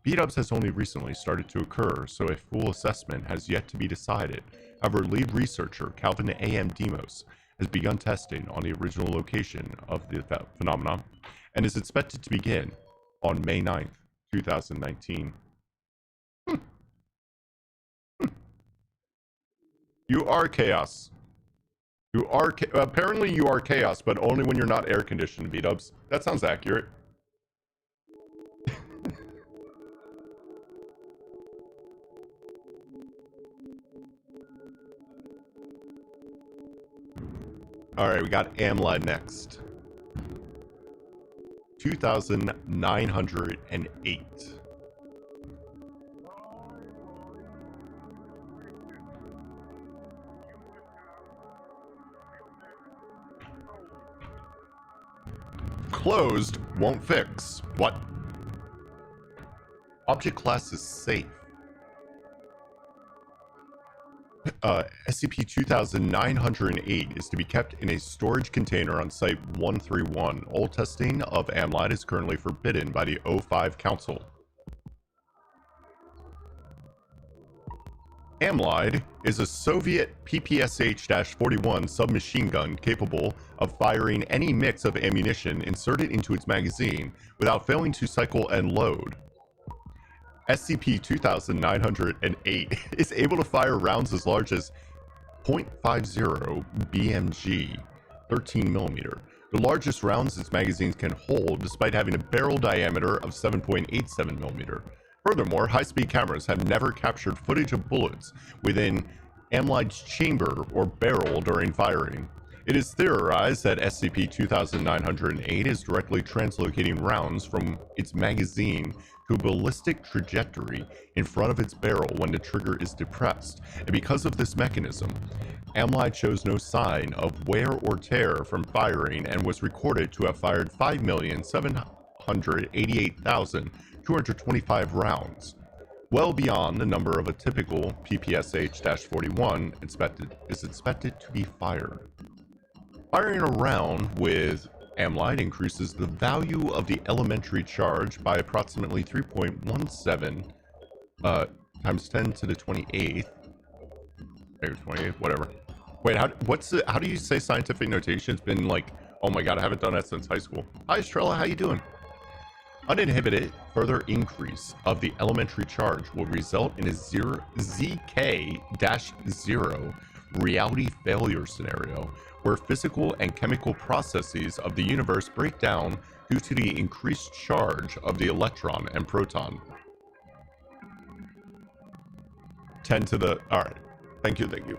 B-dubs has only recently started to occur, so a full assessment has yet to be decided. However, lead researcher Calvin A.M. Demos has begun testing on the original location of the phenomenon and is expected to begin on May 9th, 2019. You are chaos. You are apparently you are chaos, but only when you're not air conditioned, B-dubs. That sounds accurate. All right, we got Amlad next. 2,908. Closed won't fix. What? Object class is safe. SCP-2908 is to be kept in a storage container on Site-131. All testing of Amlad is currently forbidden by the O5 Council. Amlad is a Soviet PPSH-41 submachine gun capable of firing any mix of ammunition inserted into its magazine without failing to cycle and load. SCP-2908 is able to fire rounds as large as .50 BMG, 13mm, the largest rounds its magazines can hold despite having a barrel diameter of 7.87mm. Furthermore, high-speed cameras have never captured footage of bullets within Amlad's chamber or barrel during firing. It is theorized that SCP-2908 is directly translocating rounds from its magazine to a ballistic trajectory in front of its barrel when the trigger is depressed, and because of this mechanism, Amlad shows no sign of wear or tear from firing and was recorded to have fired 5,788,225 rounds, well beyond the number of a typical PPSH-41 is expected to be fired. Firing a round with Amlad increases the value of the elementary charge by approximately 3.17 times 10 to the 28th. Maybe 28th, whatever. Wait, how do you say scientific notation? It's been like, oh my god, I haven't done that since high school. Hi, Estrella, how you doing? Uninhibited further increase of the elementary charge will result in a ZK-0 reality failure scenario, where physical and chemical processes of the universe break down due to the increased charge of the electron and proton. 10 to the... Alright. Thank you, thank you.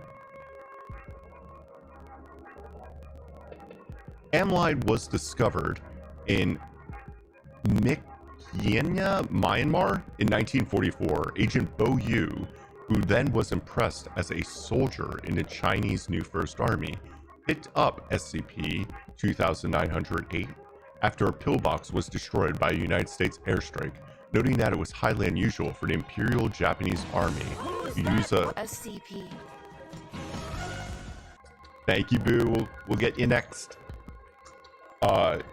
Amlad was discovered in Myanmar, in 1944. Agent Bo Yu, who then was impressed as a soldier in the Chinese New First Army, picked up SCP-2908 after a pillbox was destroyed by a United States airstrike, noting that it was highly unusual for the Imperial Japanese Army to use a... SCP. Thank you, Boo. We'll get you next. To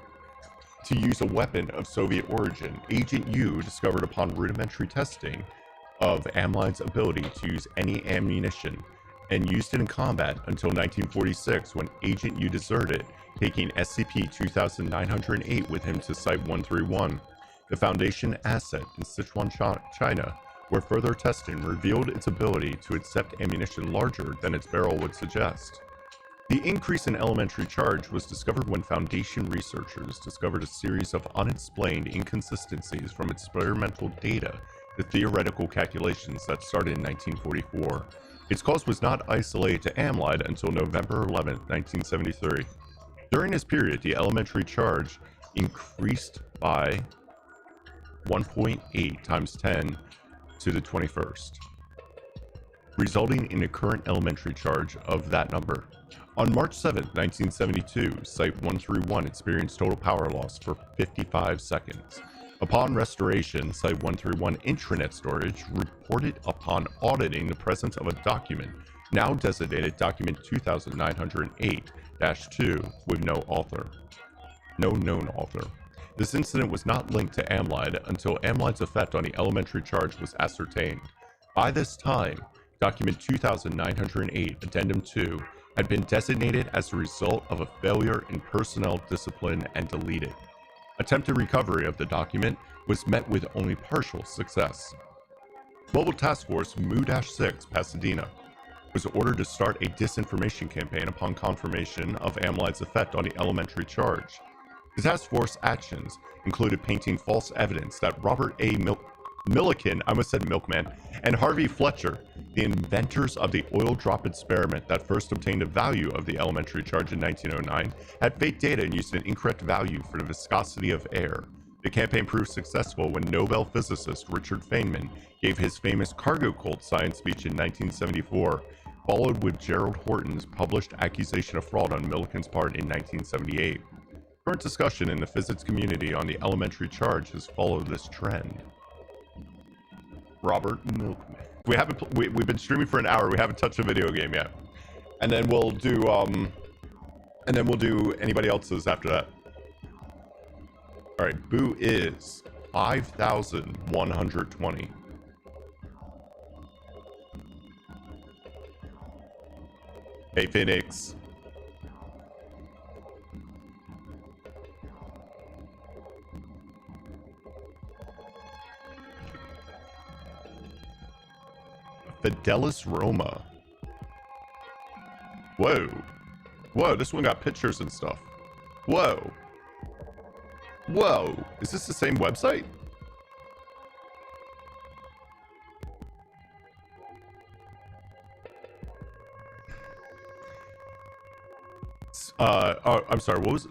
use a weapon of Soviet origin. Agent Yu discovered upon rudimentary testing of Amlad's ability to use any ammunition, and used it in combat until 1946 when Agent Yu deserted, taking SCP-2908 with him to Site-131, the Foundation asset in Sichuan, China, where further testing revealed its ability to accept ammunition larger than its barrel would suggest. The increase in elementary charge was discovered when Foundation researchers discovered a series of unexplained inconsistencies from experimental data to theoretical calculations that started in 1944. Its cause was not isolated to amylide until November 11, 1973. During this period, the elementary charge increased by 1.8 times 10 to the 21st, resulting in a current elementary charge of that number. On March 7, 1972, Site 131 experienced total power loss for 55 seconds. Upon restoration, Site 131 intranet storage reported upon auditing the presence of a document, now designated Document 2908-2, with no known author. This incident was not linked to amylide until amylide's effect on the elementary charge was ascertained. By this time, Document 2908, Addendum 2, had been designated as a result of a failure in personnel discipline and deleted. Attempted recovery of the document was met with only partial success. Mobile Task Force Mu-6 Pasadena was ordered to start a disinformation campaign upon confirmation of amylide's effect on the elementary charge. The task force actions included painting false evidence that Robert A. Millikan, I almost said Milkman, and Harvey Fletcher, the inventors of the oil drop experiment that first obtained a value of the elementary charge in 1909, had fake data and used an incorrect value for the viscosity of air. The campaign proved successful when Nobel physicist Richard Feynman gave his famous cargo cult science speech in 1974, followed with Gerald Horton's published accusation of fraud on Millikan's part in 1978. Current discussion in the physics community on the elementary charge has followed this trend. Robert Milkman. We've been streaming for an hour. We haven't touched a video game yet, and then we'll do anybody else's after that. All right, Boo is 5,120. Hey Phoenix. Fidelis Roma. Whoa. Whoa, this one got pictures and stuff. Whoa. Whoa. Is this the same website? Oh, I'm sorry, what was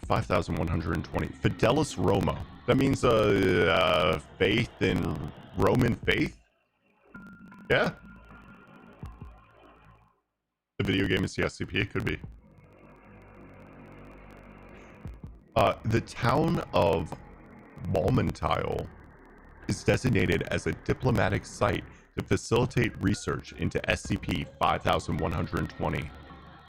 5,120? Fidelis Roma. That means faith in Roman faith? Yeah. The video game is the SCP, it could be. The town of Balmantile is designated as a diplomatic site to facilitate research into SCP-5120.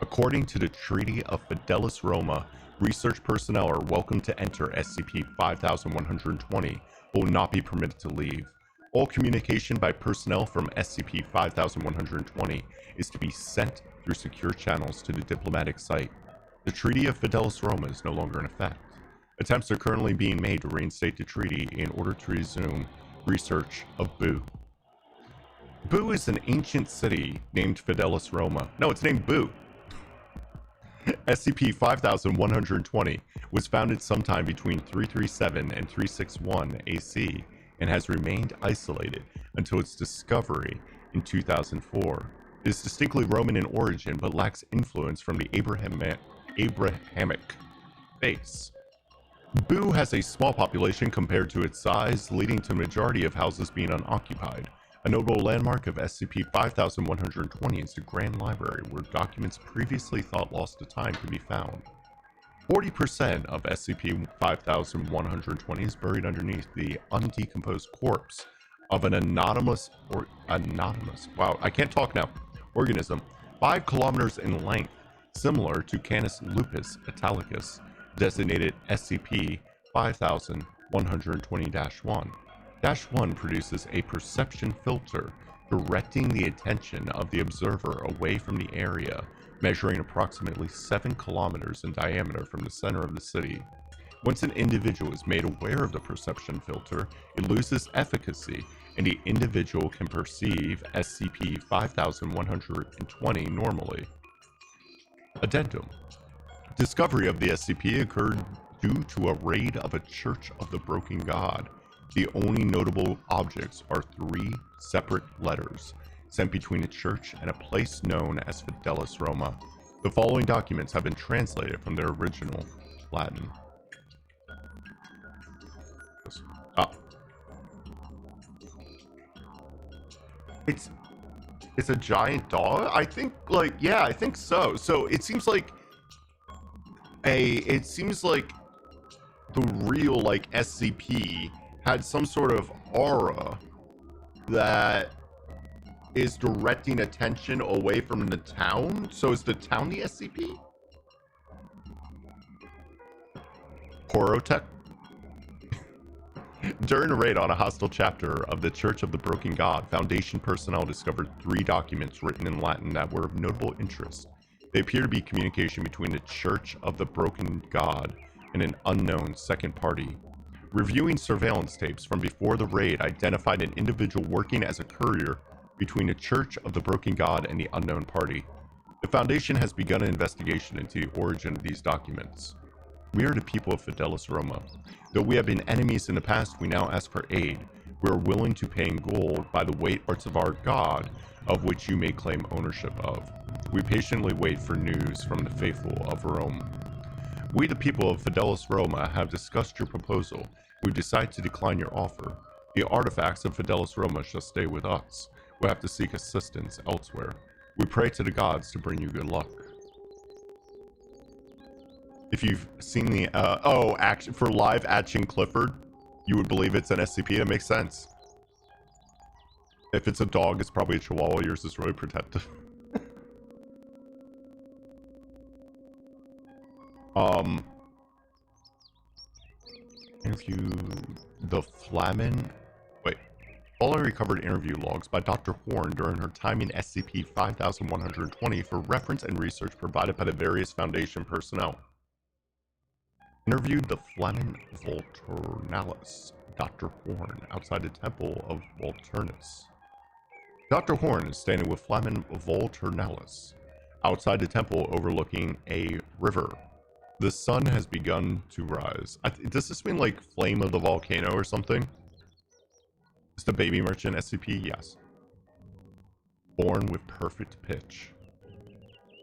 According to the Treaty of Fidelis Roma, research personnel are welcome to enter SCP-5120, but will not be permitted to leave. All communication by personnel from SCP-5120 is to be sent through secure channels to the diplomatic site. The Treaty of Fidelis Roma is no longer in effect. Attempts are currently being made to reinstate the treaty in order to resume research of Boo. Boo is an ancient city named Fidelis Roma. No, it's named Boo. SCP-5120 was founded sometime between 337 and 361 AC and has remained isolated until its discovery in 2004. It is distinctly Roman in origin but lacks influence from the Abrahamic faiths. Boo has a small population compared to its size, leading to the majority of houses being unoccupied. A notable landmark of SCP-5120 is the Grand Library, where documents previously thought lost to time can be found. 40% of SCP-5120 is buried underneath the undecomposed corpse of an anonymous, wow, I can't talk now, organism, 5 kilometers in length, similar to Canis lupus italicus, designated SCP-5120-1. -1 produces a perception filter, directing the attention of the observer away from the area, measuring approximately 7 kilometers in diameter from the center of the city. Once an individual is made aware of the perception filter, it loses efficacy, and the individual can perceive SCP-5120 normally. Addendum. Discovery of the SCP occurred due to a raid of a Church of the Broken God. The only notable objects are 3 separate letters sent between a church and a place known as Fidelis Roma. The following documents have been translated from their original Latin. Oh. It's a giant dog? I think, like, yeah, I think so. So it seems like the real, like, SCP had some sort of aura that is directing attention away from the town. So is the town the SCP? Horotech? During a raid on a hostile chapter of the Church of the Broken God, Foundation personnel discovered 3 documents written in Latin that were of notable interest. They appear to be communication between the Church of the Broken God and an unknown second party. Reviewing surveillance tapes from before the raid identified an individual working as a courier between the Church of the Broken God and the unknown party. The Foundation has begun an investigation into the origin of these documents. We are the people of Fidelis Roma. Though we have been enemies in the past, we now ask for aid. We are willing to pay in gold by the weight parts of our God, of which you may claim ownership of. We patiently wait for news from the faithful of Rome. We, the people of Fidelis Roma, have discussed your proposal. We decide to decline your offer. The artifacts of Fidelis Roma shall stay with us. We'll have to seek assistance elsewhere. We pray to the gods to bring you good luck. If you've seen the, action for live action Clifford, you would believe it's an SCP. That makes sense. If it's a dog, it's probably a Chihuahua. Yours is really protective. Interview the Flamin. Wait. All recovered interview logs by Dr. Horn during her time in SCP-5120 for reference and research provided by the various Foundation personnel. Interviewed the Flamin Volturnalis, Dr. Horn, outside the Temple of Volturnus. Dr. Horn is standing with Flamin Volturnalis outside the temple overlooking a river. The sun has begun to rise. Does this mean like Flame of the Volcano or something? Is the baby merchant SCP? Yes. Born with perfect pitch.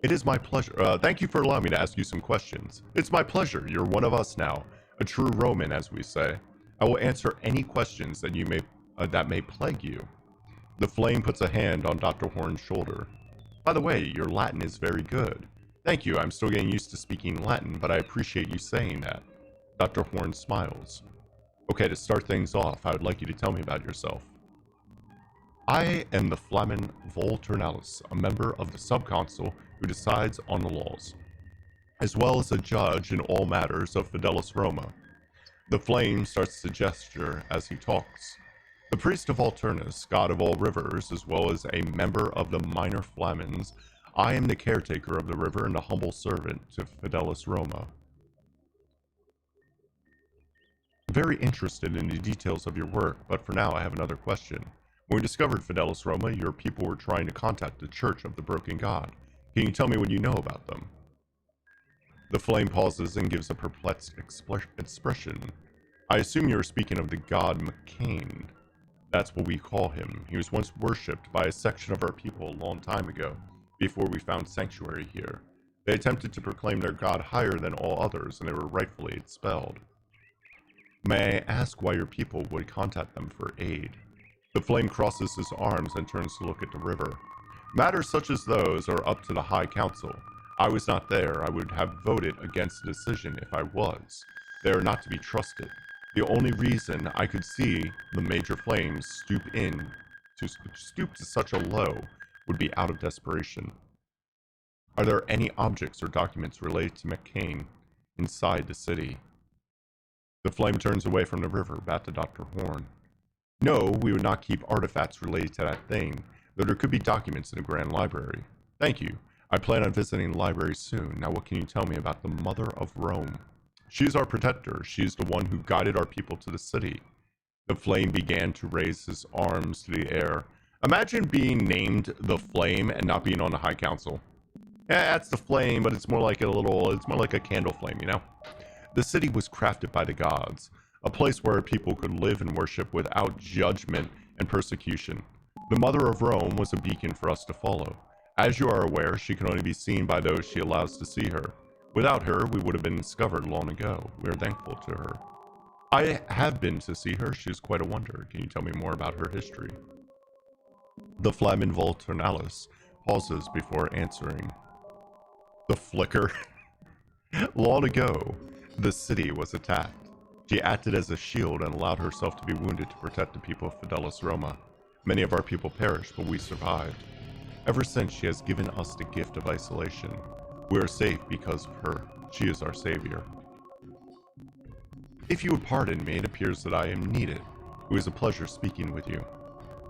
It is my pleasure. Thank you for allowing me to ask you some questions. It's my pleasure. You're one of us now. A true Roman, as we say. I will answer any questions that that may plague you. The Flame puts a hand on Dr. Horn's shoulder. By the way, your Latin is very good. Thank you. I'm still getting used to speaking Latin, but I appreciate you saying that. Dr. Horn smiles. Okay, to start things off, I would like you to tell me about yourself. I am the Flamin Volturnalis, a member of the subcouncil who decides on the laws, as well as a judge in all matters of Fidelis Roma. The Flame starts to gesture as he talks. The priest of Volturnus, god of all rivers, as well as a member of the minor Flamins, I am the caretaker of the river and the humble servant to Fidelis Roma. I'm very interested in the details of your work, but for now I have another question. When we discovered Fidelis Roma, your people were trying to contact the Church of the Broken God. Can you tell me what you know about them? The Flame pauses and gives a perplexed expression. I assume you are speaking of the god McCain. That's what we call him. He was once worshipped by a section of our people a long time ago, before we found sanctuary here. They attempted to proclaim their god higher than all others, and they were rightfully expelled. May I ask why your people would contact them for aid? The Flame crosses his arms and turns to look at the river. Matters such as those are up to the High Council. I was not there. I would have voted against the decision if I was. They are not to be trusted. The only reason I could see the Major Flames stoop to such a low would be out of desperation. Are there any objects or documents related to McCain inside the city? The Flame turns away from the river, back to Dr. Horn. No, we would not keep artifacts related to that thing, though there could be documents in the Grand Library. Thank you. I plan on visiting the library soon. Now what can you tell me about the Mother of Rome? She is our protector. She is the one who guided our people to the city. The flame began to raise his arms to the air. Imagine being named the flame and not being on the high council. Yeah, that's the flame, but it's more like a candle flame, you know? The city was crafted by the gods, a place where people could live and worship without judgment and persecution. The Mother of Rome was a beacon for us to follow. As you are aware, she can only be seen by those she allows to see her. Without her, we would have been discovered long ago. We are thankful to her. I have been to see her. She is quite a wonder. Can you tell me more about her history? The Flamen Volturnalis pauses before answering. The Flicker. Long ago, the city was attacked. She acted as a shield and allowed herself to be wounded to protect the people of Fidelis Roma. Many of our people perished, but we survived. Ever since, she has given us the gift of isolation. We are safe because of her. She is our savior. If you would pardon me, it appears that I am needed. It was a pleasure speaking with you.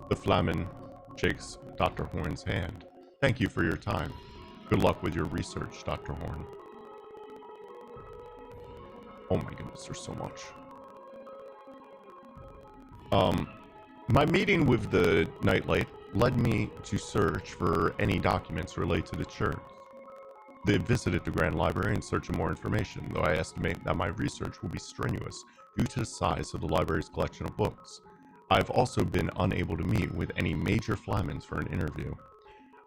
The Flamen shakes Dr. Horn's hand. Thank you for your time. Good luck with your research, Dr. Horn. Oh my goodness, there's so much. My meeting with the Nightlight led me to search for any documents related to the church. They visited the Grand Library in search of more information, though I estimate that my research will be strenuous due to the size of the library's collection of books. I have also been unable to meet with any major Flamens for an interview.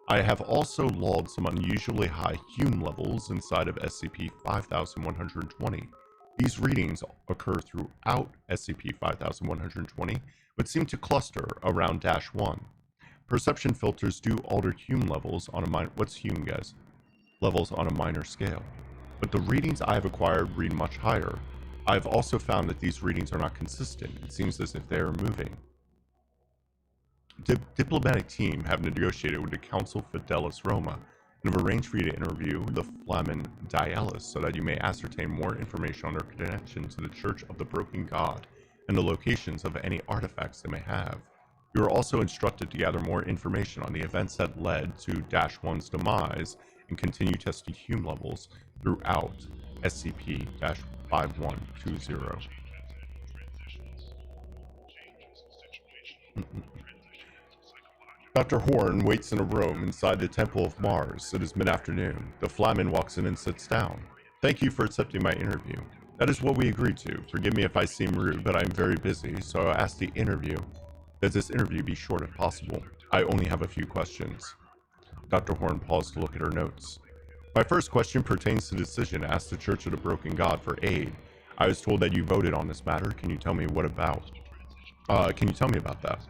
I have also logged some unusually high Hume levels inside of SCP-5120. These readings occur throughout SCP-5120, but seem to cluster around -1. Perception filters do alter Hume levels on a minor... What's Hume, guys? Levels on a minor scale. But the readings I have acquired read much higher. I have also found that these readings are not consistent. It seems as if they are moving. Diplomatic team have negotiated with the Council Fidelis Roma and have arranged for you to interview the Flamen Dialis so that you may ascertain more information on their connection to the Church of the Broken God and the locations of any artifacts they may have. You are also instructed to gather more information on the events that led to -1's demise and continue testing Hume levels throughout SCP-5120. Dr. Horn waits in a room inside the Temple of Mars. It is mid-afternoon. The Flamen walks in and sits down. Thank you for accepting my interview. That is what we agreed to. Forgive me if I seem rude, but I am very busy, so I asked that this interview be short if possible. I only have a few questions. Dr. Horn paused to look at her notes. My first question pertains to the decision to ask the Church of the Broken God for aid. I was told that you voted on this matter. Can you tell me what about? Can you tell me about that?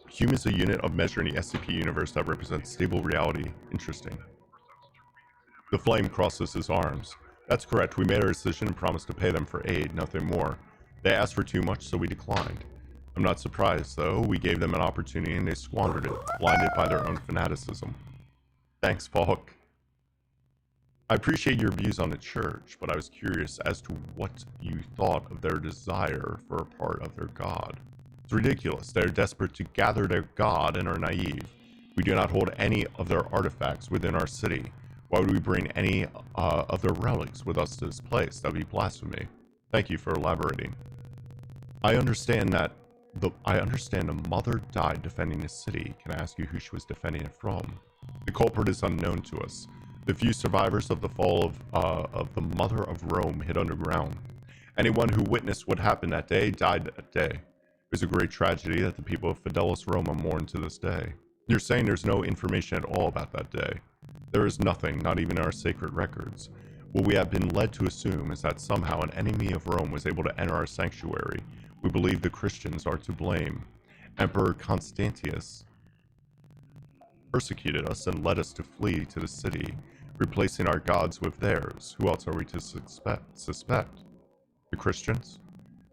Hume is a unit of measure in the SCP universe that represents stable reality. Interesting. The Flame crosses his arms. That's correct. We made our decision and promised to pay them for aid, nothing more. They asked for too much, so we declined. I'm not surprised, though. We gave them an opportunity and they squandered it, blinded by their own fanaticism. Thanks, Falk. I appreciate your views on the church, but I was curious as to what you thought of their desire for a part of their god. It's ridiculous. They're desperate to gather their god and are naive. We do not hold any of their artifacts within our city. Why would we bring any of their relics with us to this place? That would be blasphemy. Thank you for elaborating. I understand the mother died defending the city. Can I ask you who she was defending it from? The culprit is unknown to us. The few survivors of the fall of the Mother of Rome hid underground. Anyone who witnessed what happened that day died that day. It was a great tragedy that the people of Fidelis Roma mourn to this day. You're saying there's no information at all about that day. There is nothing, not even our sacred records. What we have been led to assume is that somehow an enemy of Rome was able to enter our sanctuary. We believe the Christians are to blame. Emperor Constantius persecuted us and led us to flee to the city, replacing our gods with theirs. Who else are we to suspect? The Christians?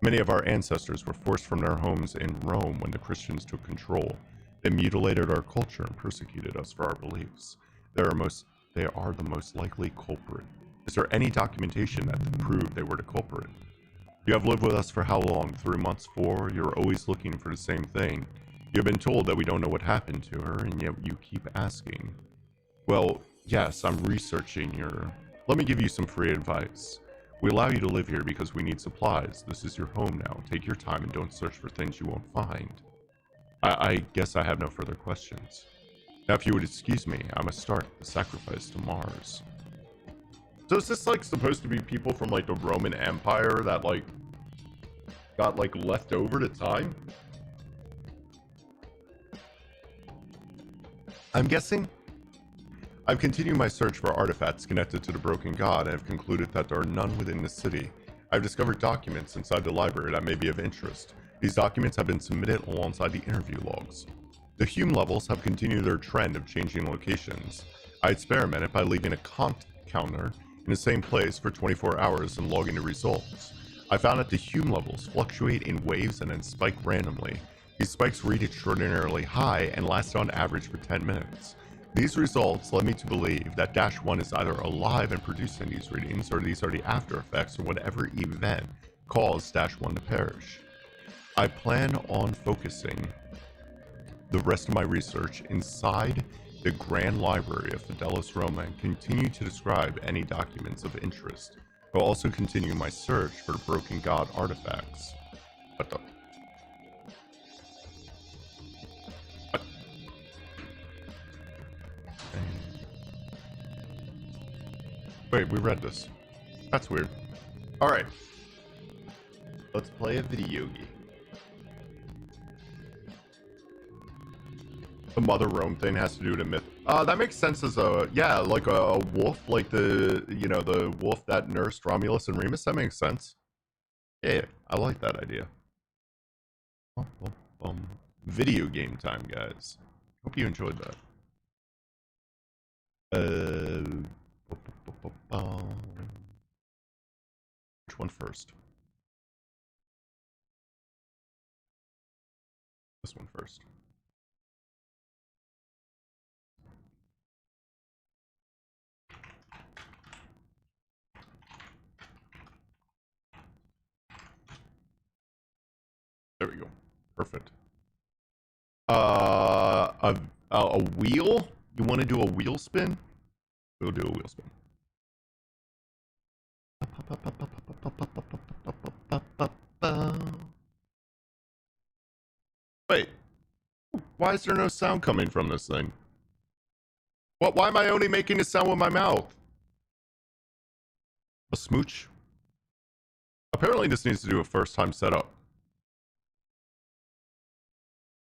Many of our ancestors were forced from their homes in Rome when the Christians took control. They mutilated our culture and persecuted us for our beliefs. They are the most likely culprit. Is there any documentation that could prove they were the culprit? You have lived with us for how long? 3 months, 4? You're always looking for the same thing. You have been told that we don't know what happened to her, and yet you keep asking. Well, yes, I'm researching your... Let me give you some free advice. We allow you to live here because we need supplies. This is your home now. Take your time and don't search for things you won't find. I guess I have no further questions. Now, if you would excuse me, I must start the sacrifice to Mars. So is this, like, supposed to be people from, like, the Roman Empire that, like, got, like, left over to time? I'm guessing? I've continued my search for artifacts connected to the broken god and have concluded that there are none within the city. I've discovered documents inside the library that may be of interest. These documents have been submitted alongside the interview logs. The Hume levels have continued their trend of changing locations. I experimented by leaving a counter in the same place for 24 hours and logging the results. I found that the Hume levels fluctuate in waves and then spike randomly. These spikes read extraordinarily high and last on average for 10 minutes. These results led me to believe that -1 is either alive and producing these readings, or these are the after effects of whatever event caused -1 to perish. I plan on focusing the rest of my research inside the Grand Library of Fidelis Roma and continue to describe any documents of interest. I'll also continue my search for the Broken God artifacts. What the? What? Wait, we read this. That's weird. Alright. Let's play a video game. The Mother Rome thing has to do with a myth. That makes sense as a, yeah, like a wolf, like the, you know, the wolf that nursed Romulus and Remus. That makes sense. Yeah, I like that idea. Video game time, guys. Hope you enjoyed that. Which one first? This one first. There we go. Perfect. A wheel? You want to do a wheel spin? We'll do a wheel spin. Wait. Why is there no sound coming from this thing? What? Why am I only making a sound with my mouth? A smooch? Apparently this needs to do a first time setup.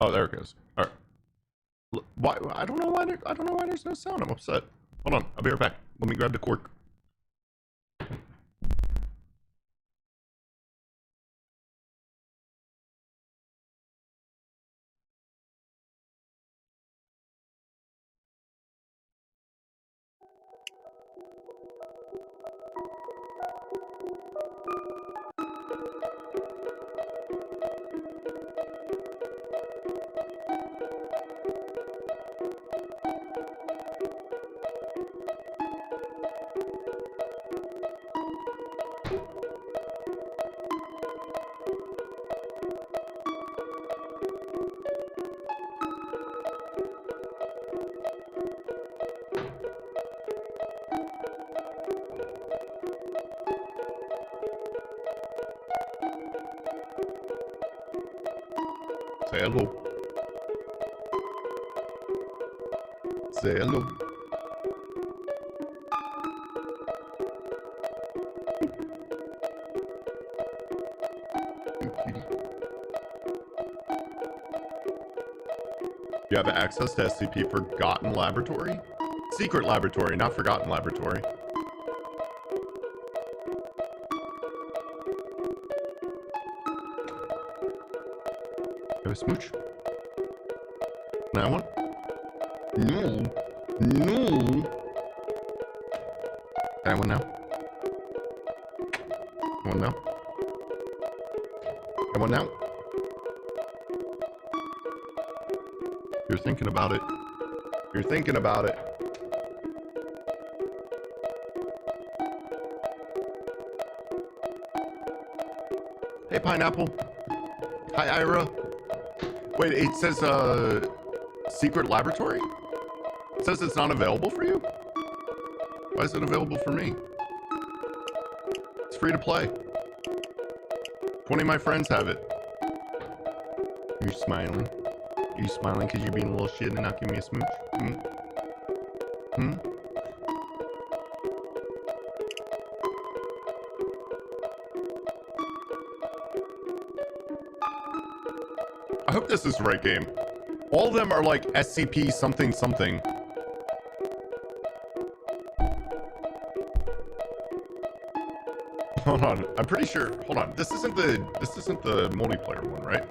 Oh, there it goes. All right. Why? I don't know why. I don't know why there's no sound. I'm upset. Hold on. I'll be right back. Let me grab the cork. Say hello. Say hello. You have access to SCP Forgotten Laboratory? Secret Laboratory, not Forgotten Laboratory. Have a smooch? That one? No. No. That one now? That one now? That one now? You're thinking about it. You're thinking about it. Hey, Pineapple. Hi, Ira. Wait, it says, secret laboratory? It says it's not available for you? Why is it available for me? It's free to play. 20 of my friends have it. You're smiling. Are you smiling because you're being a little shit and not giving me a smooch? Hmm? Hmm? I hope this is the right game. All of them are like SCP something something. Hold on, I'm pretty sure. Hold on, this isn't the multiplayer one, right?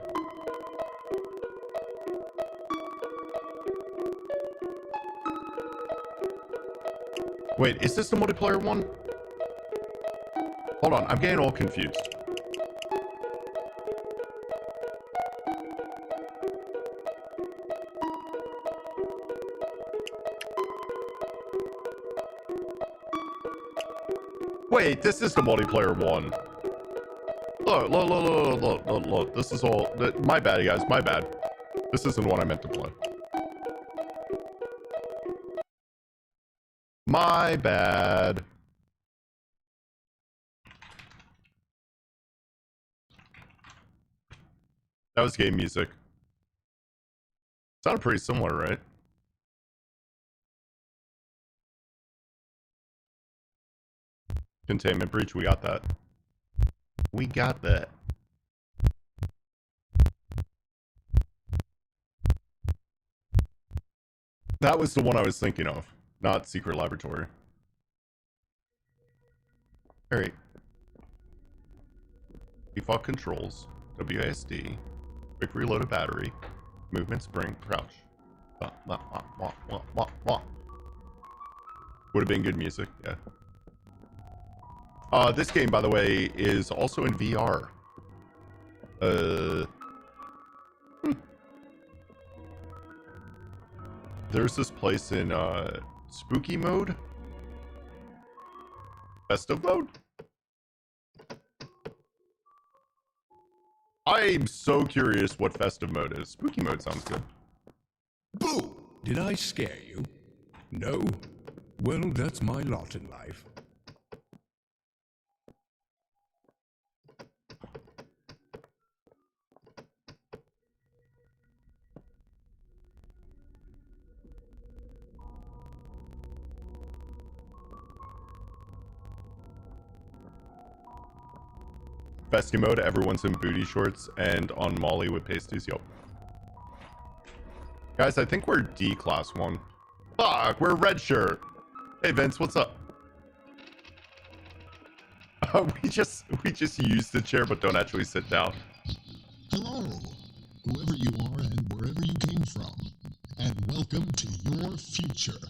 Wait, is this the multiplayer one? Hold on, I'm getting all confused. Wait, this is the multiplayer one. Look. This is all... My bad, guys. My bad. This isn't the one I meant to play. My bad. That was game music. Sounded pretty similar, right? Containment breach, we got that. We got that. That was the one I was thinking of, not Secret Laboratory. Alright. Default controls, WASD, quick reload of battery, movement spring, crouch. Would have been good music, yeah. This game, by the way, is also in VR. There's this place in, spooky mode? Festive mode? I'm so curious what festive mode is. Spooky mode sounds good. Boo! Did I scare you? No? Well, that's my lot in life. Festive mode, everyone's in booty shorts and on Molly with pasties. Yup. Guys, I think we're D class 1. Fuck, we're red shirt. Hey Vince, what's up? We just use the chair but don't actually sit down. Hello, whoever you are and wherever you came from, and welcome to your future.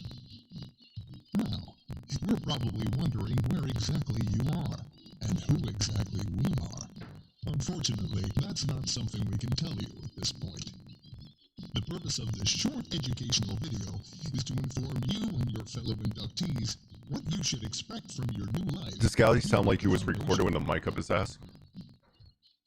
Now, you're probably wondering where exactly you are, and who exactly we are. Unfortunately, that's not something we can tell you at this point. The purpose of this short educational video is to inform you and your fellow inductees what you should expect from your new life. Does Gally sound like he was recorded with the mic up his ass?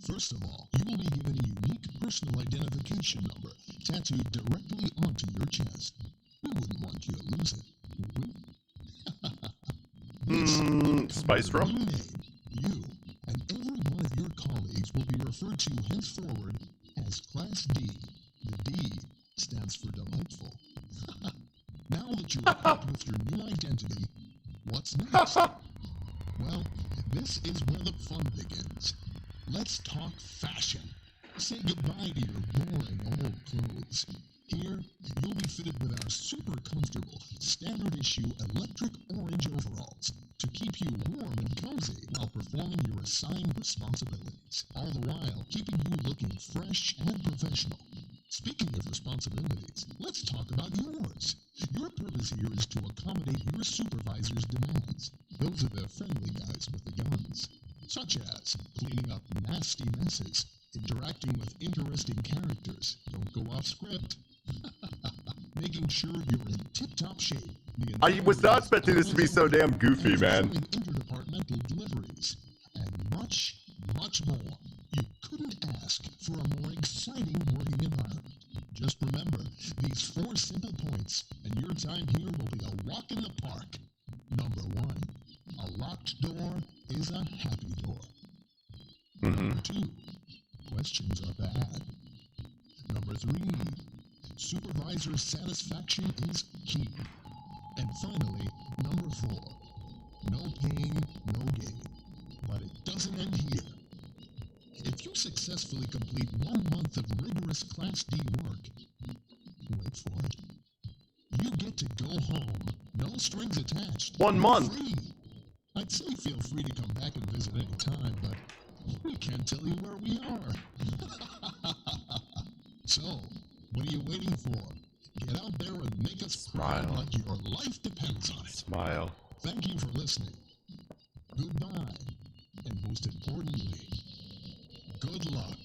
First of all, you will be given a unique personal identification number tattooed directly onto your chest. We wouldn't want you to lose it, would we? Spice Drum? Your name, you, and every one of your colleagues will be referred to henceforward as Class D. The D stands for delightful. Now that you're equipped with your new identity, what's next? Well, this is where the fun begins. Let's talk fashion. Say goodbye to your boring old clothes. Here, you'll be fitted with our super comfortable, standard issue electric orange overalls to keep you warm and cozy while performing your assigned responsibilities, all the while keeping you looking fresh and professional. Speaking of responsibilities, let's talk about yours. Your purpose here is to accommodate your supervisor's demands. Those are the friendly guys with the guns, such as cleaning up nasty messes, interacting with interesting characters, don't go off script, making sure you're in tip-top shape. I was not expecting this to be so damn goofy, man. Interdepartmental deliveries, and much, much more. You couldn't ask for a more exciting working environment. Just remember these 4 simple points, and your time here will be a walk in the park. Number 1, a locked door is a happy door. Mm-hmm. Number 2, questions are bad. Number 3, supervisor satisfaction is key. And finally, number 4, no pain, no gain. But it doesn't end here. If you successfully complete 1 month of rigorous Class D work, wait for it, you get to go home, no strings attached. 1 month. Free. I'd say feel free to come back and visit any time, but we can't tell you where we are. So, what are you waiting for? Get out there and make us proud Smile. like your life depends on it. Smile. Thank you for listening. Goodbye. And most importantly, good luck.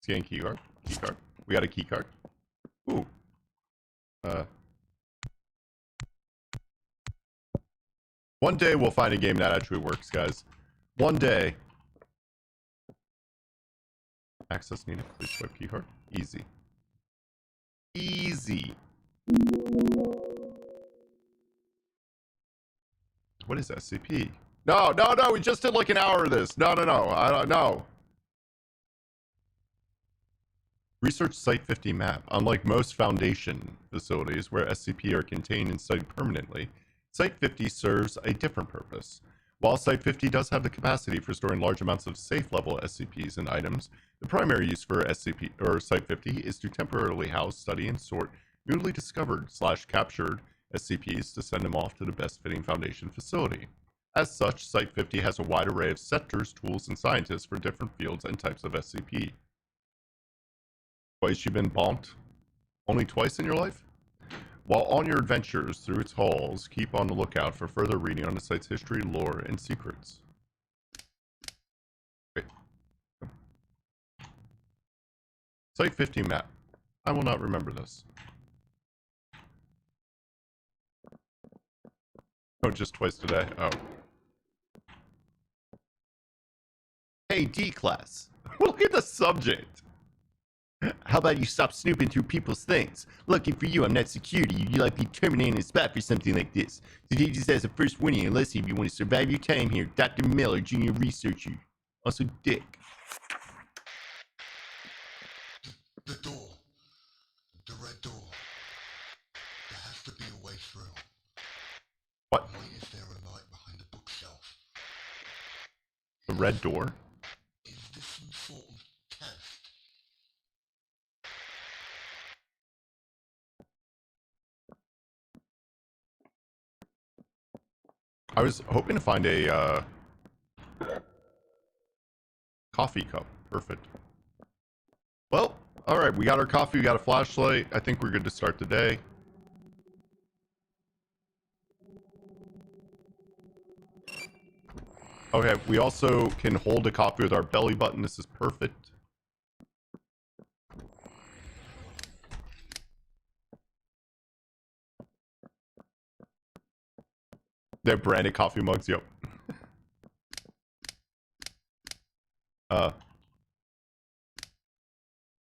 Scan key card. Key card. We got a key card. Ooh. One day we'll find a game that actually works, guys. One day. Access needed. Please swipe key card. Easy. Easy. What is SCP? No, no, no. We just did like an hour of this. No, no, no. I don't know. Research Site 50 map. Unlike most Foundation facilities where SCP are contained and studied permanently, Site 50 serves a different purpose. While Site 50 does have the capacity for storing large amounts of safe-level SCPs and items, the primary use for SCP or Site 50 is to temporarily house, study, and sort newly discovered/captured SCPs to send them off to the best-fitting Foundation facility. As such, Site 50 has a wide array of sectors, tools, and scientists for different fields and types of SCP. Twice you've been bonked? Only twice in your life? While on your adventures through its halls, keep on the lookout for further reading on the site's history, lore, and secrets. Wait. Site 50 map. I will not remember this. Oh, just twice today. Oh. Hey, D-class. Look at the subject. How about you stop snooping through people's things? Lucky for you, I'm not security. You likely terminating a spot for something like this. Today just as a first warning, unless if you want to survive your time here, Dr. Miller, junior researcher. Also, Dick. The door. The red door. There has to be a way through. What? Why is there a light behind the bookshelf? The red door? Is this some sort of test? I was hoping to find a coffee cup. Perfect. Well, alright, we got our coffee, we got a flashlight. I think we're good to start the day. Okay, we also can hold a coffee with our belly button. This is perfect. They're branded coffee mugs, yep.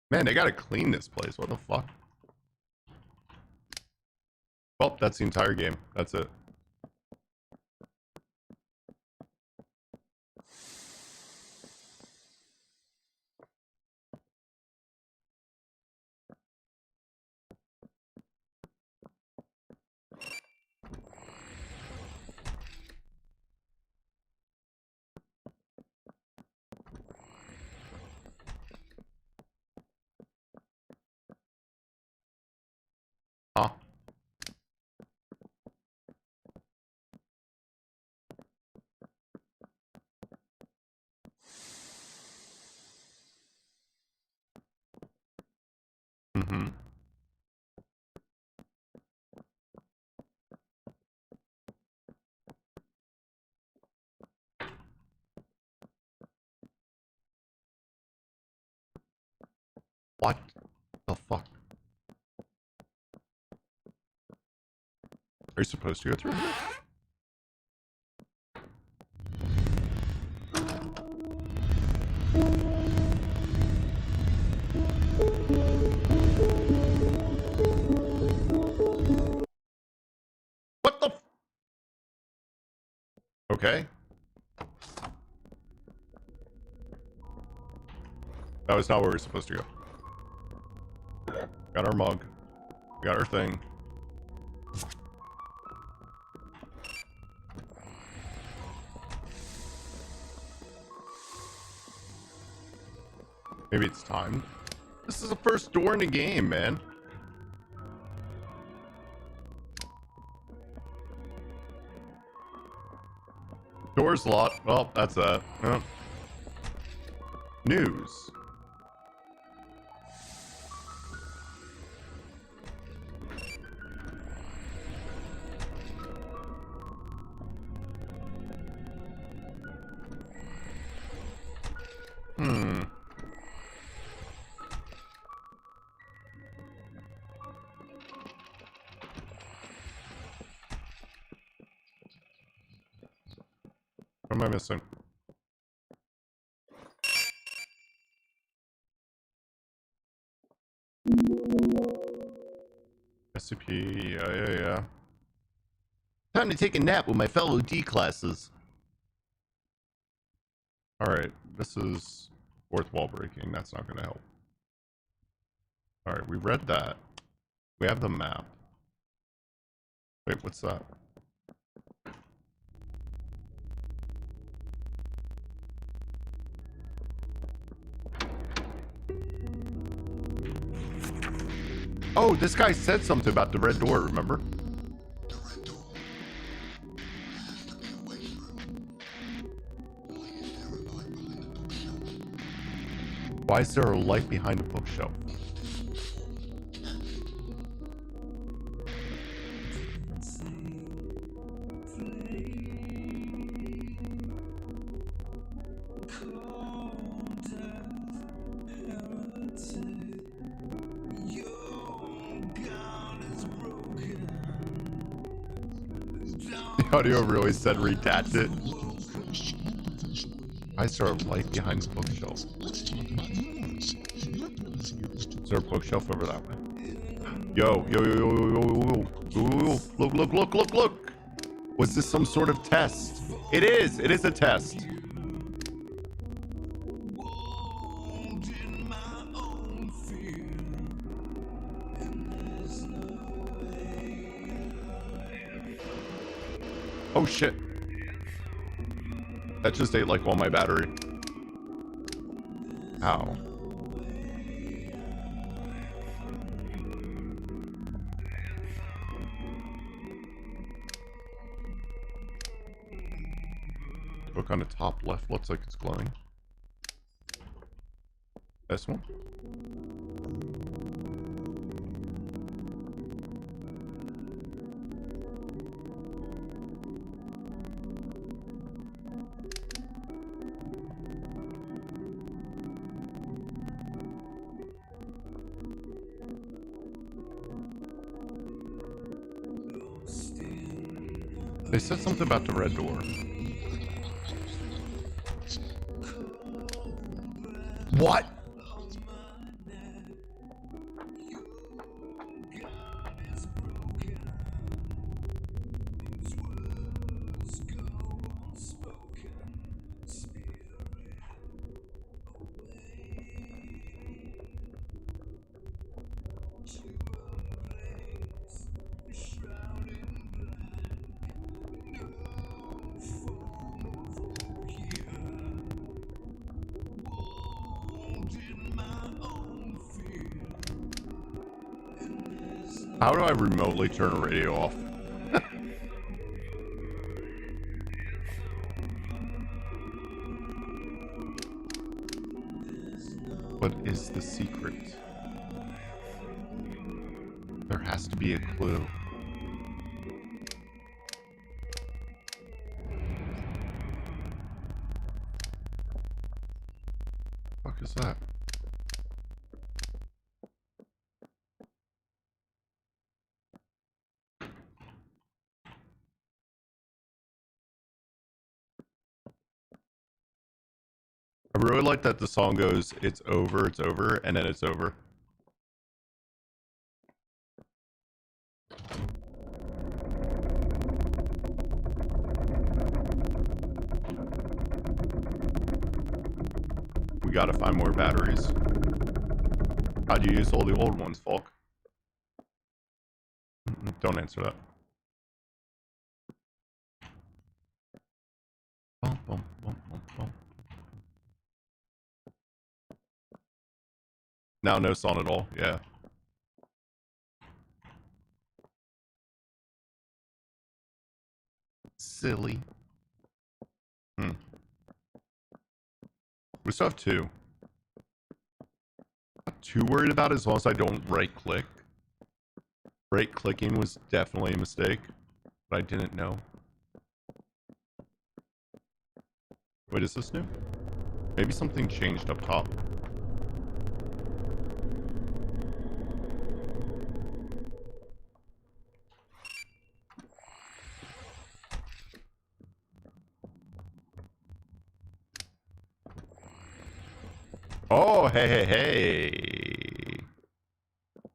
Man, they gotta clean this place. What the fuck? Well, that's the entire game. That's it. Huh? Mm-hmm. What the fuck? Are you supposed to go through here? Okay. That was not where we were supposed to go. Got our mug. Got our thing. Maybe it's time. This is the first door in the game, man. Door's locked. Well, that's that. Oh. News. What am I missing? SCP, yeah. Time to take a nap with my fellow D classes. Alright, this is fourth wall breaking. That's not going to help. Alright, we read that. We have the map. Wait, what's that? Oh, this guy said something about the red door, remember? Why is there a light behind the bookshelf? The audio really said redacted. Why is there a light behind the bookshelf? Is there a bookshelf over that way? Yo. Look. Was this some sort of test? It is a test. Oh shit. That just ate like all my battery. Ow. Book on the top left looks like it's glowing. This one? They said something about the red door. What? How do I remotely turn a radio off? What is the secret? There has to be a clue. What the fuck is that? I really like that the song goes, it's over, and then it's over. gotta find more batteries. How'd you use all the old ones, Falk? Don't answer that. Bum, bum, bum, bum, bum. Now no song at all, yeah. Silly. We still have 2. Not too worried about it as long as I don't right click. Right clicking was definitely a mistake, but I didn't know. Wait, is this new? Maybe something changed up top. Oh, hey, hey, hey.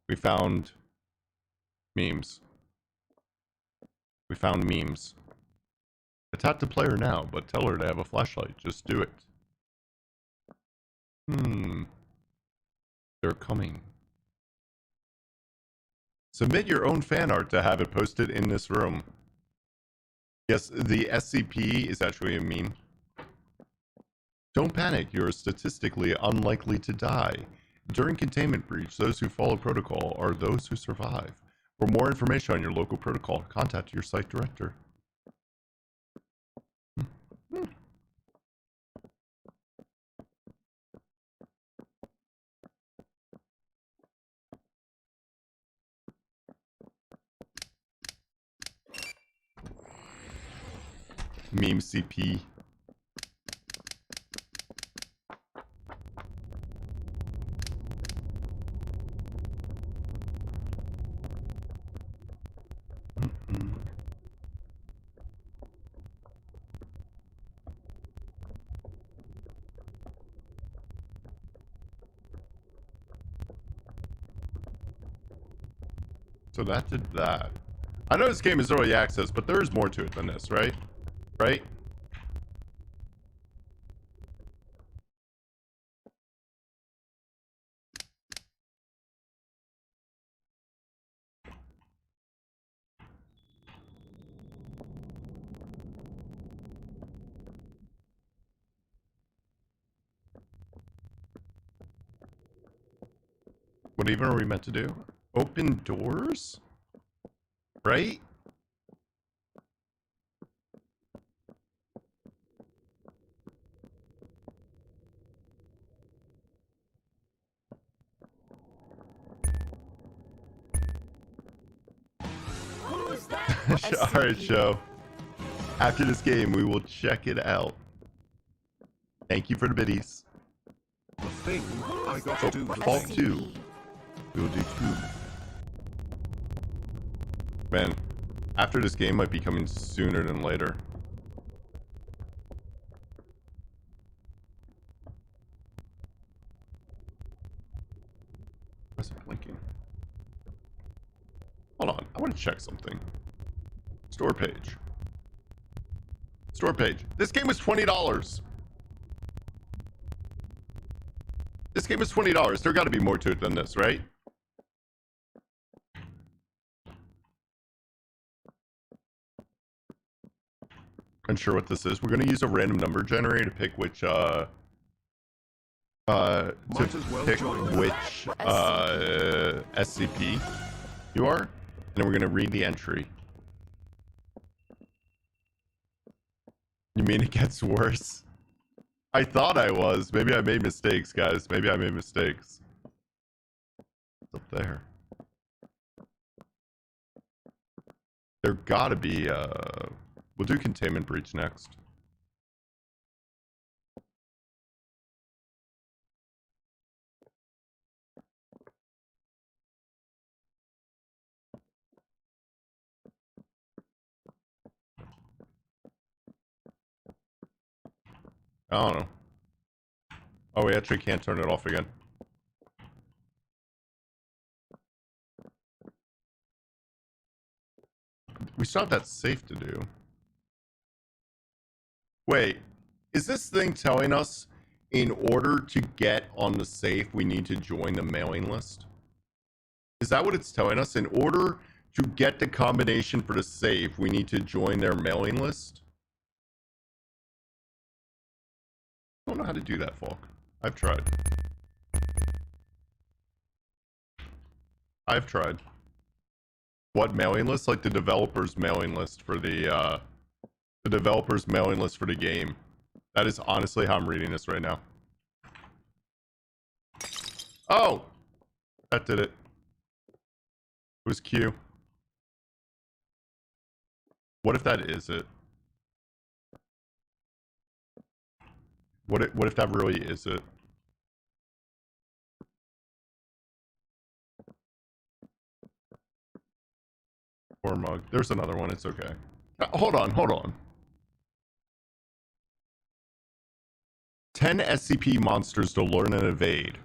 We found memes. We found memes. Attack the player now, but tell her to have a flashlight. Just do it. They're coming. Submit your own fan art to have it posted in this room. Yes, the SCP is actually a meme. Don't panic, you're statistically unlikely to die. During containment breach, those who follow protocol are those who survive. For more information on your local protocol, contact your site director. Meme CP. So that did that. I know this game is early access, but there is more to it than this, right? Right? What even are we meant to do? Open doors? Right? Who's that? Alright, show. After this game, we will check it out. Thank you for the biddies. The thing I got to do. The Falk thing. 2. We will do 2. Man, after this game might be coming sooner than later. Why is it blinking? Hold on, I want to check something. Store page. Store page. This game was $20. This game is $20. There got to be more to it than this, right? Unsure what this is. We're going to use a random number generator to pick which Might as well pick join. which SCP you are, and then we're going to read the entry. You mean it gets worse? I thought I was. Maybe I made mistakes, guys. Maybe I made mistakes. What's up there? There gotta be, we'll do containment breach next. I don't know. Oh, we actually can't turn it off again. We still have that safe to do. Wait, is this thing telling us in order to get on the safe, we need to join the mailing list? Is that what it's telling us? In order to get the combination for the safe, we need to join their mailing list? I don't know how to do that, Falk. I've tried. I've tried. What mailing list? Like the developer's mailing list for the developer's mailing list for the game. That is honestly how I'm reading this right now. Oh! That did it. It was Q. What if that is it? What if that really is it? Or mug. There's another one. It's okay. Hold on. 10 SCP monsters to learn and evade.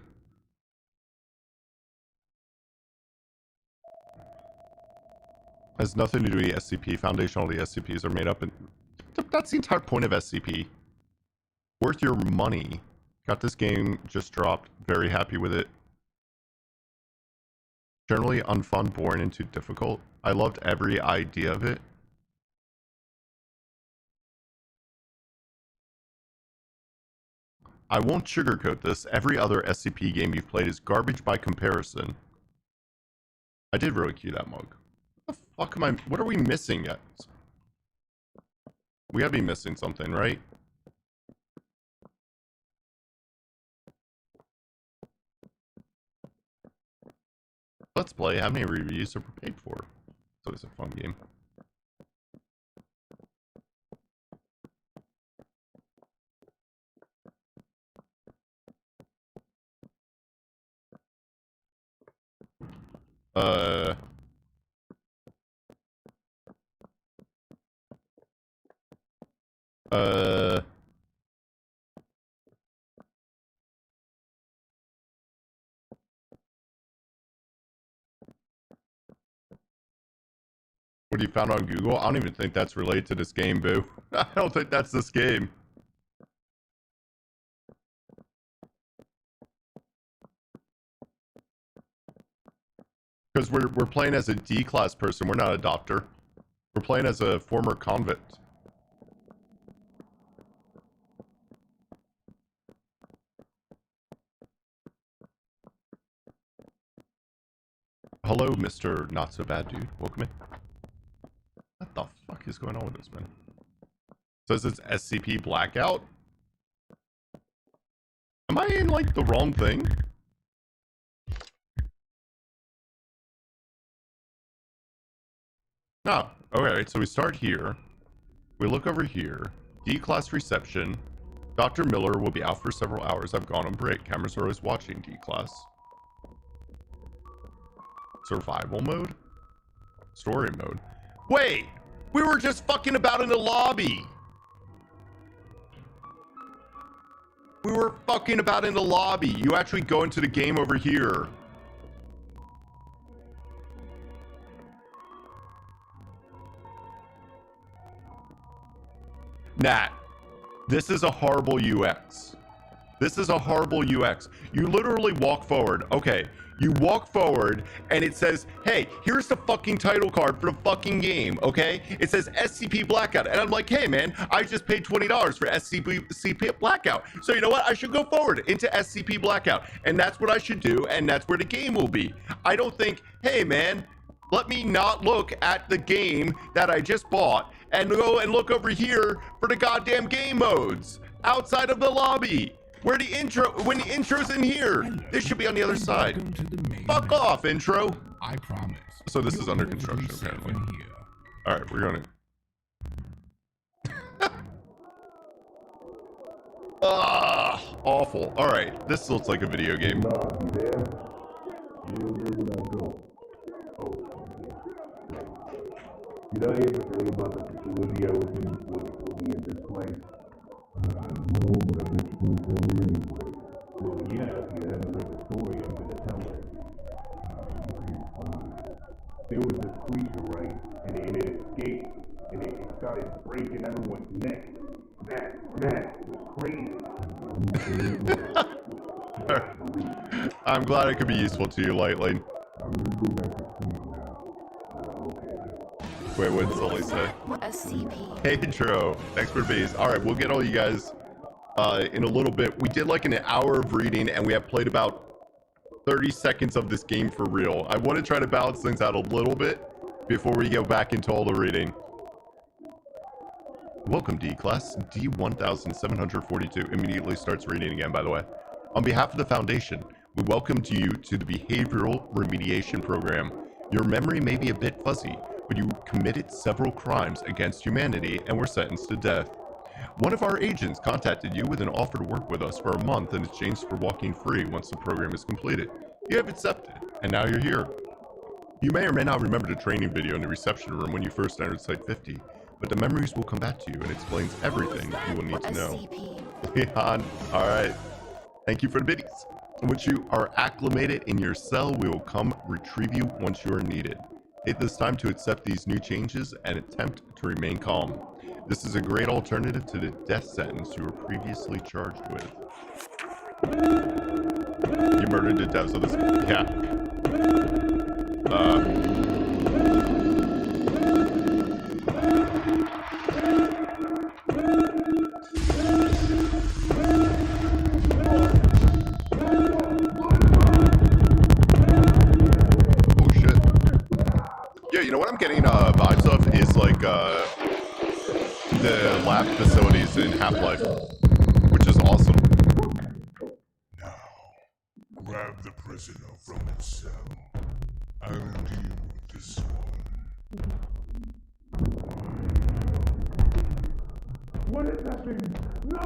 Has nothing to do with the SCP. Foundation, all the SCPs are made up, and that's the entire point of SCP. Worth your money. Got this game just dropped. Very happy with it. Generally unfun, boring, and too difficult. I loved every idea of it. I won't sugarcoat this. Every other SCP game you've played is garbage by comparison. I did really cue that mug. What the fuck am I... What are we missing yet? We gotta be missing something, right? Let's Play. How many reviews are we paid for? It's always a fun game. What you found on Google? I don't even think that's related to this game, boo. I don't think that's this game. Because we're playing as a D-class person. We're not a doctor. We're playing as a former convict. Hello, Mr. Not So Bad Dude. Welcome in. What the fuck is going on with this, man? Says it's SCP Blackout? Am I in, like, the wrong thing? No. Okay, so we start here. We look over here. D-class reception. Dr. Miller will be out for several hours. I've gone on break. Cameras are always watching D-class. Survival mode? Story mode. Wait! We were just fucking about in the lobby! We were fucking about in the lobby. You actually go into the game over here. Nat, this is a horrible UX. This is a horrible UX. You literally walk forward. Okay, you walk forward and it says, hey, here's the fucking title card for the fucking game, okay? It says SCP Blackout. And I'm like, hey, man, I just paid $20 for SCP Blackout. So you know what? I should go forward into SCP Blackout. And that's what I should do. And that's where the game will be. I don't think, hey, man, let me not look at the game that I just bought and go and look over here for the goddamn game modes outside of the lobby. Where the intro, when the intro's in here, this should be on the other side. Fuck off, intro. I promise. So this is under construction, apparently. All right, we're gonna. Awful. All right, this looks like a video game. Did I ever tell you about the facility I was in before they put me in this place? No, but I bet you can tell me anyway. Well, yeah, if you haven't heard the story, I'm gonna tell it. Okay, fine. There was this creature, right? And it escaped, and it started breaking everyone's neck. That was crazy. I'm glad it could be useful to you, Lightly. I'm gonna go back to sleep now. Okay. Wait, what did Sully say? SCP. Hey, Intro. Thanks for the bees. Alright, we'll get all you guys in a little bit. We did like an hour of reading, and we have played about 30 seconds of this game for real. I want to try to balance things out a little bit before we go back into all the reading. Welcome, D class. D1742 immediately starts reading again, by the way. On behalf of the Foundation, we welcome you to the Behavioral Remediation Program. Your memory may be a bit fuzzy, but you committed several crimes against humanity and were sentenced to death. One of our agents contacted you with an offer to work with us for a month in exchange for walking free once the program is completed. You have accepted, and now you're here. You may or may not remember the training video in the reception room when you first entered Site 50, but the memories will come back to you and explains everything you will need to know. SCP. Leon, alright. Thank you for the biddies. Once you are acclimated in your cell, we will come retrieve you once you are needed. Take this time to accept these new changes and attempt to remain calm. This is a great alternative to the death sentence you were previously charged with. You murdered the devs of this. Yeah. Oh shit. Yeah, you know what I'm getting vibes of is like the lab facilities in Half-Life, which is awesome. Now, grab the prisoner from its cell. I'll deal with this one. What is that thing? No!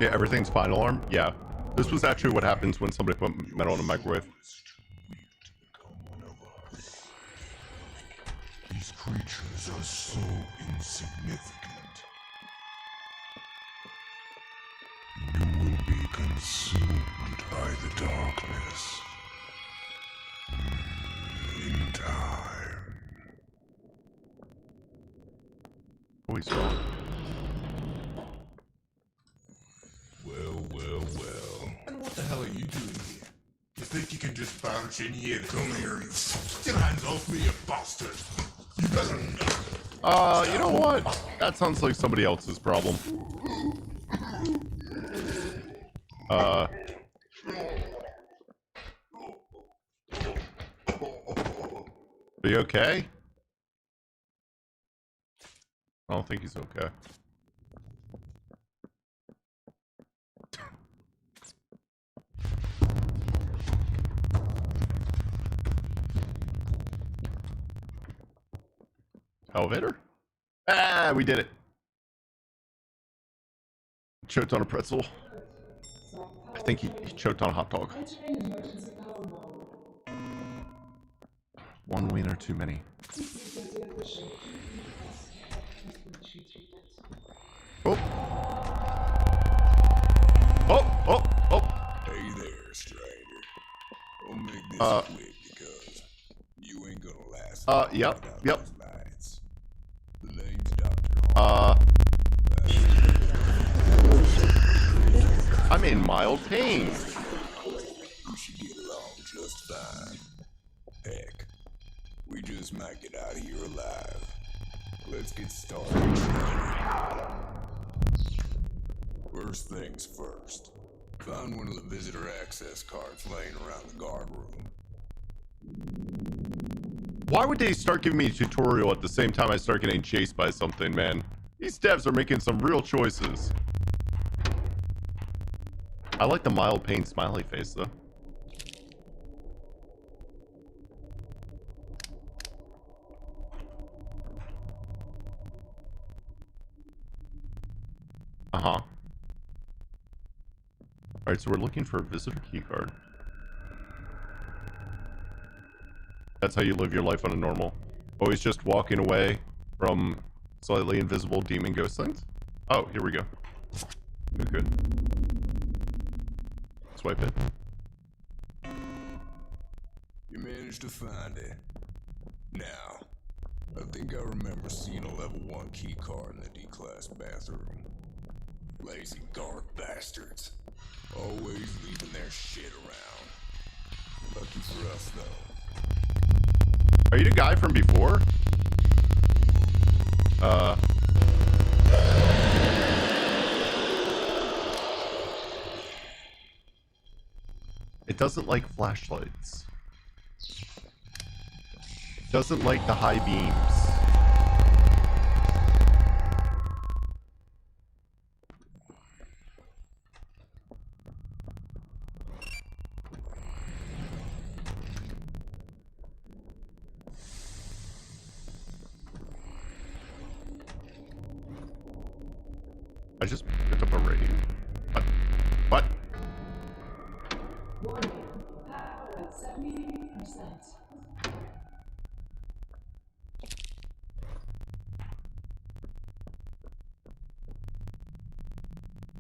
Yeah, everything's fine alarm. Yeah. This was actually what happens when somebody put metal in a microwave. These creatures are so insignificant. You will be consumed by the darkness. In time. Oh, he's gone. Well. And what the hell are you doing here? You think you can just barge in here? Come here, you get your hands off me, you bastard! You better You know what? That sounds like somebody else's problem. Are you okay? I don't think he's okay. Elevator? Ah, we did it. Choked on a pretzel. I think he choked on a hot dog. One wiener too many. Oh. Hey there, stranger. We'll make this quick because you ain't gonna last. Yep. Lights. The name's Dr. I'm in mild pain. You should get along just fine. Heck, we just might get out of here alive. Let's get started. First things first. Found one of the visitor access cards laying around the guard room. Why would they start giving me a tutorial at the same time I start getting chased by something, man? These devs are making some real choices. I like the mild pain smiley face, though. Uh-huh. Alright, so we're looking for a visitor keycard. That's how you live your life on a normal. Always just walking away from slightly invisible demon ghost things? Oh, here we go. Okay. Swipe it. You managed to find it. Now, I think I remember seeing a level 1 key card in the D-class bathroom. Lazy dark bastards. Always leaving their shit around. Lucky for us, though. Are you the guy from before? It doesn't like flashlights. Doesn't like the high beams. I just picked up a radio. What? What? Warning. Power at 78%.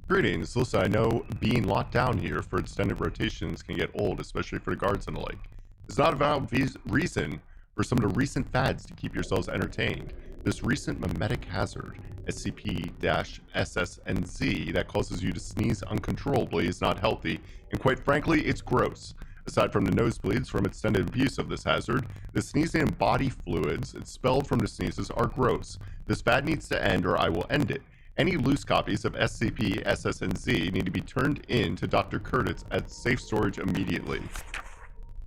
Greetings. Listen, I know being locked down here for extended rotations can get old, especially for the guards and the like. It's not a valid reason for some of the recent fads to keep yourselves entertained. This recent mimetic hazard, SCP-SSNZ, that causes you to sneeze uncontrollably is not healthy, and quite frankly, it's gross. Aside from the nosebleeds from extended abuse of this hazard, the sneezing and body fluids expelled from the sneezes are gross. This fad needs to end or I will end it. Any loose copies of SCP-SSNZ need to be turned in to Dr. Curtis at safe storage immediately.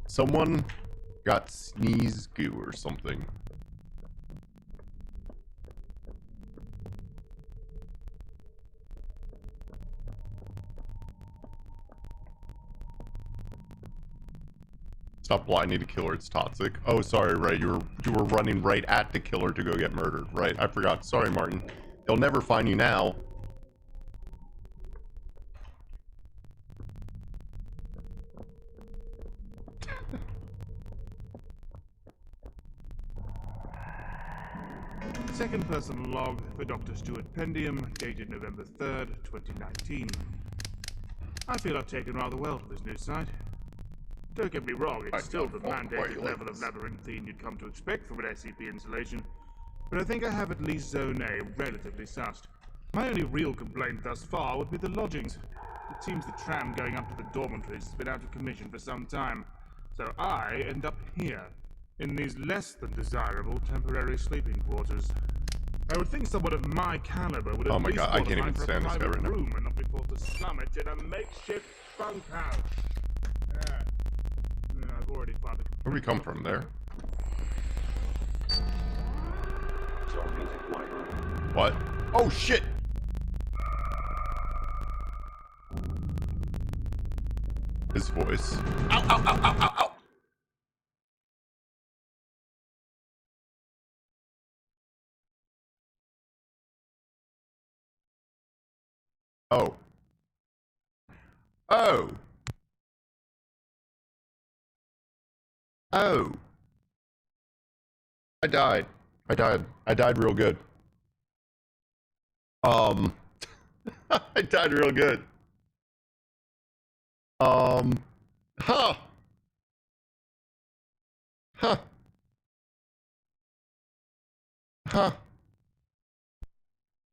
Someone got sneeze goo or something. Stop blinding the killer, it's toxic. Oh, sorry, right, you were running right at the killer to go get murdered. Right, I forgot. Sorry, Martin. They'll never find you now. Second person log for Dr. Stuart Pendium, dated November 3rd, 2019. I feel I've taken rather well to this new site. Don't get me wrong, it's still the mandated level of labyrinthine you'd come to expect from an SCP installation, but I think I have at least Zone A relatively sussed. My only real complaint thus far would be the lodgings. It seems the tram going up to the dormitories has been out of commission for some time, so I end up here, in these less than desirable temporary sleeping quarters. I would think someone of my caliber would at least qualify for a private room and not be forced to slum it in a makeshift bunkhouse. I've already filed a complaint. Where do we come from? There? What? Oh shit! His voice. Ow, ow, ow, ow, ow, ow! Oh. Oh! Oh! I died. I died real good. I died real good. Huh. Huh. Huh.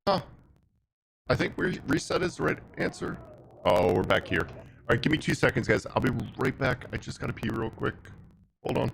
Huh. I think reset is the right answer. Oh, we're back here. Alright, give me 2 seconds, guys. I'll be right back. I just gotta pee real quick. Hold on.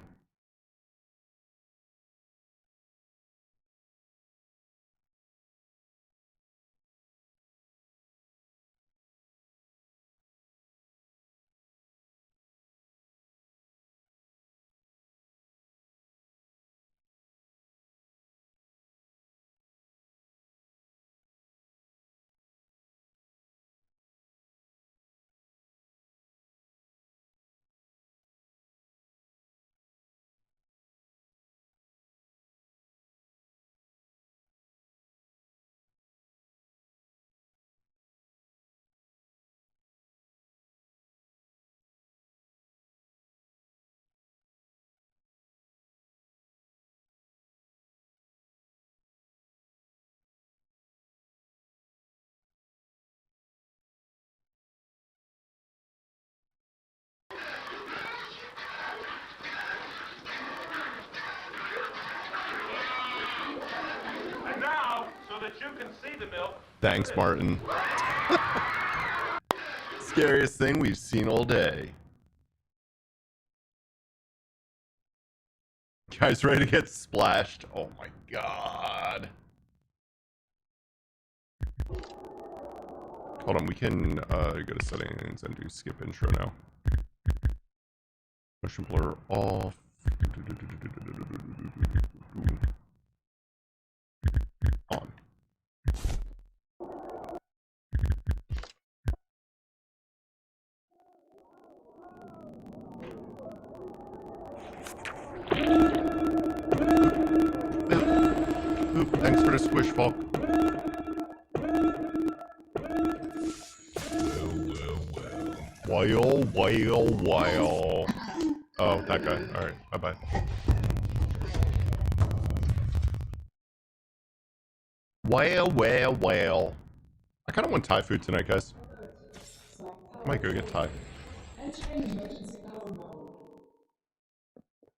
And now, so that you can see the milk. Thanks, Martin. Scariest thing we've seen all day. Guys ready to get splashed? Oh my god. Hold on, we can go to settings and do skip intro now. Motion blur off. On. Oop, thanks for the squish, Falk. Well. Oh, that guy. Alright, bye-bye. Well. I kind of want Thai food tonight, guys. I might go get Thai. Entering emergency power mode.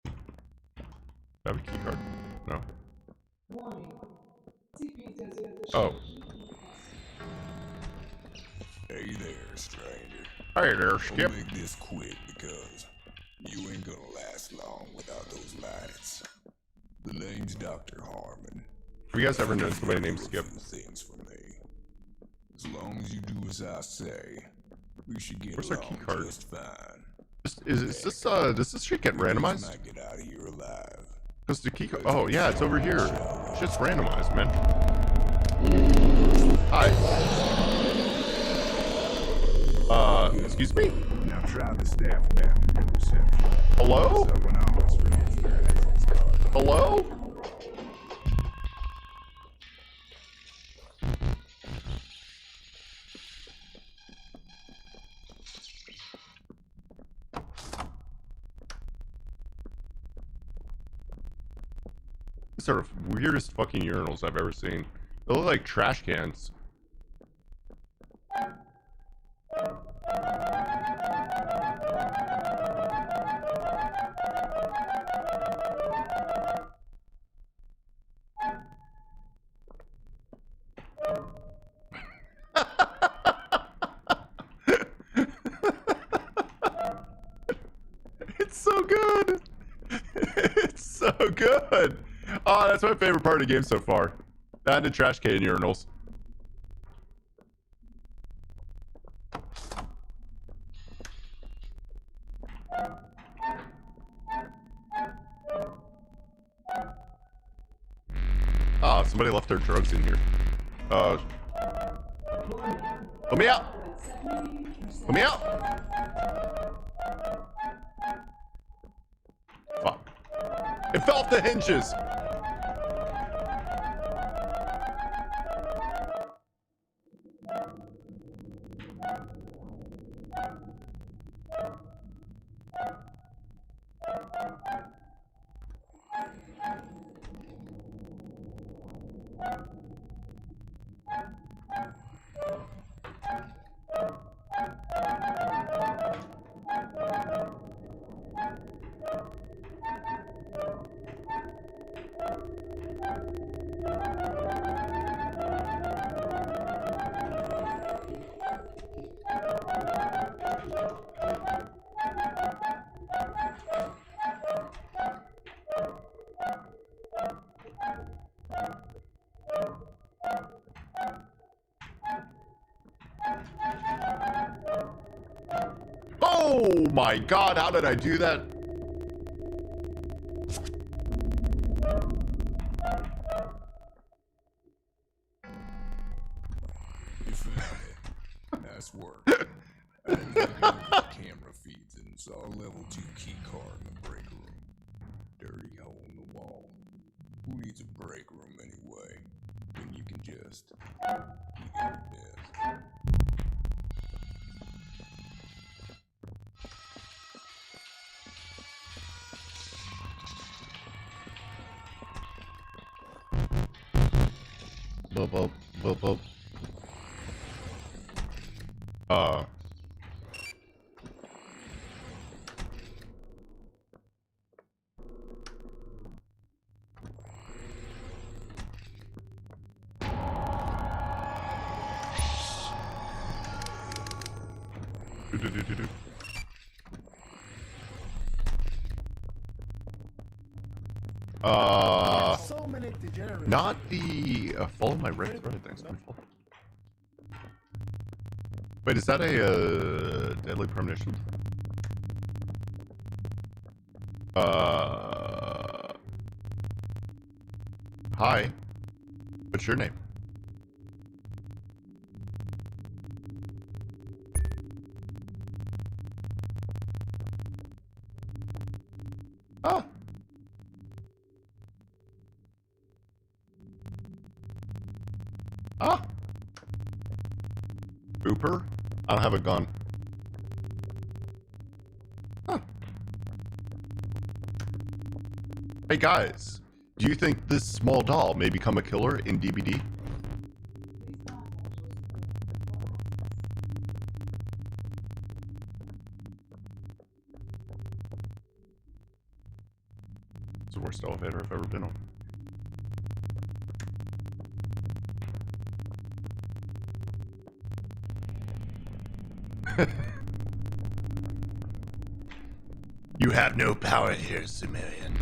Do I have a key card? No. Warning. TP designated. Oh. Hey there, stranger. Hey there, Skip. I'll make this quick because you ain't gonna last long without those lights. The name's Dr. Harmon. Have you guys ever known somebody named Do a Skip? few things for me. As long as you do as I say, we should get Where's our along key card? just fine. Does this shit get randomized? Might get out of here alive. Because the key card. Oh, yeah, it's over here. Shit's randomized, man. Hi. Excuse me? Now try the staff map in reception. Hello? Someone always forgets their access card. Hello? These are the weirdest fucking urinals I've ever seen. They look like trash cans. It's so good. It's so good. Oh, that's my favorite part of the game so far. That and the trash can urinals. Ah, somebody left their drugs in here. Let me out! Let me out! Fuck. It fell off the hinges! Oh my god, how did I do that? You found it. Nice work. I didn't look over the camera feeds and saw a level 2 key card in the break room. Dirty hole in the wall. Who needs a break room anyway? When you can just keep it at this. Boop. Do-do-do-do-do. So many degenerates. Not the follow my right thread. Thanks. Wait, is that a deadly premonition? Hi. What's your name? Ah. Ah. Hooper? I don't have a gun. Huh. Hey guys, do you think this small doll may become a killer in DBD? It's the worst elevator I've ever been on. You have no power here, Sumerian.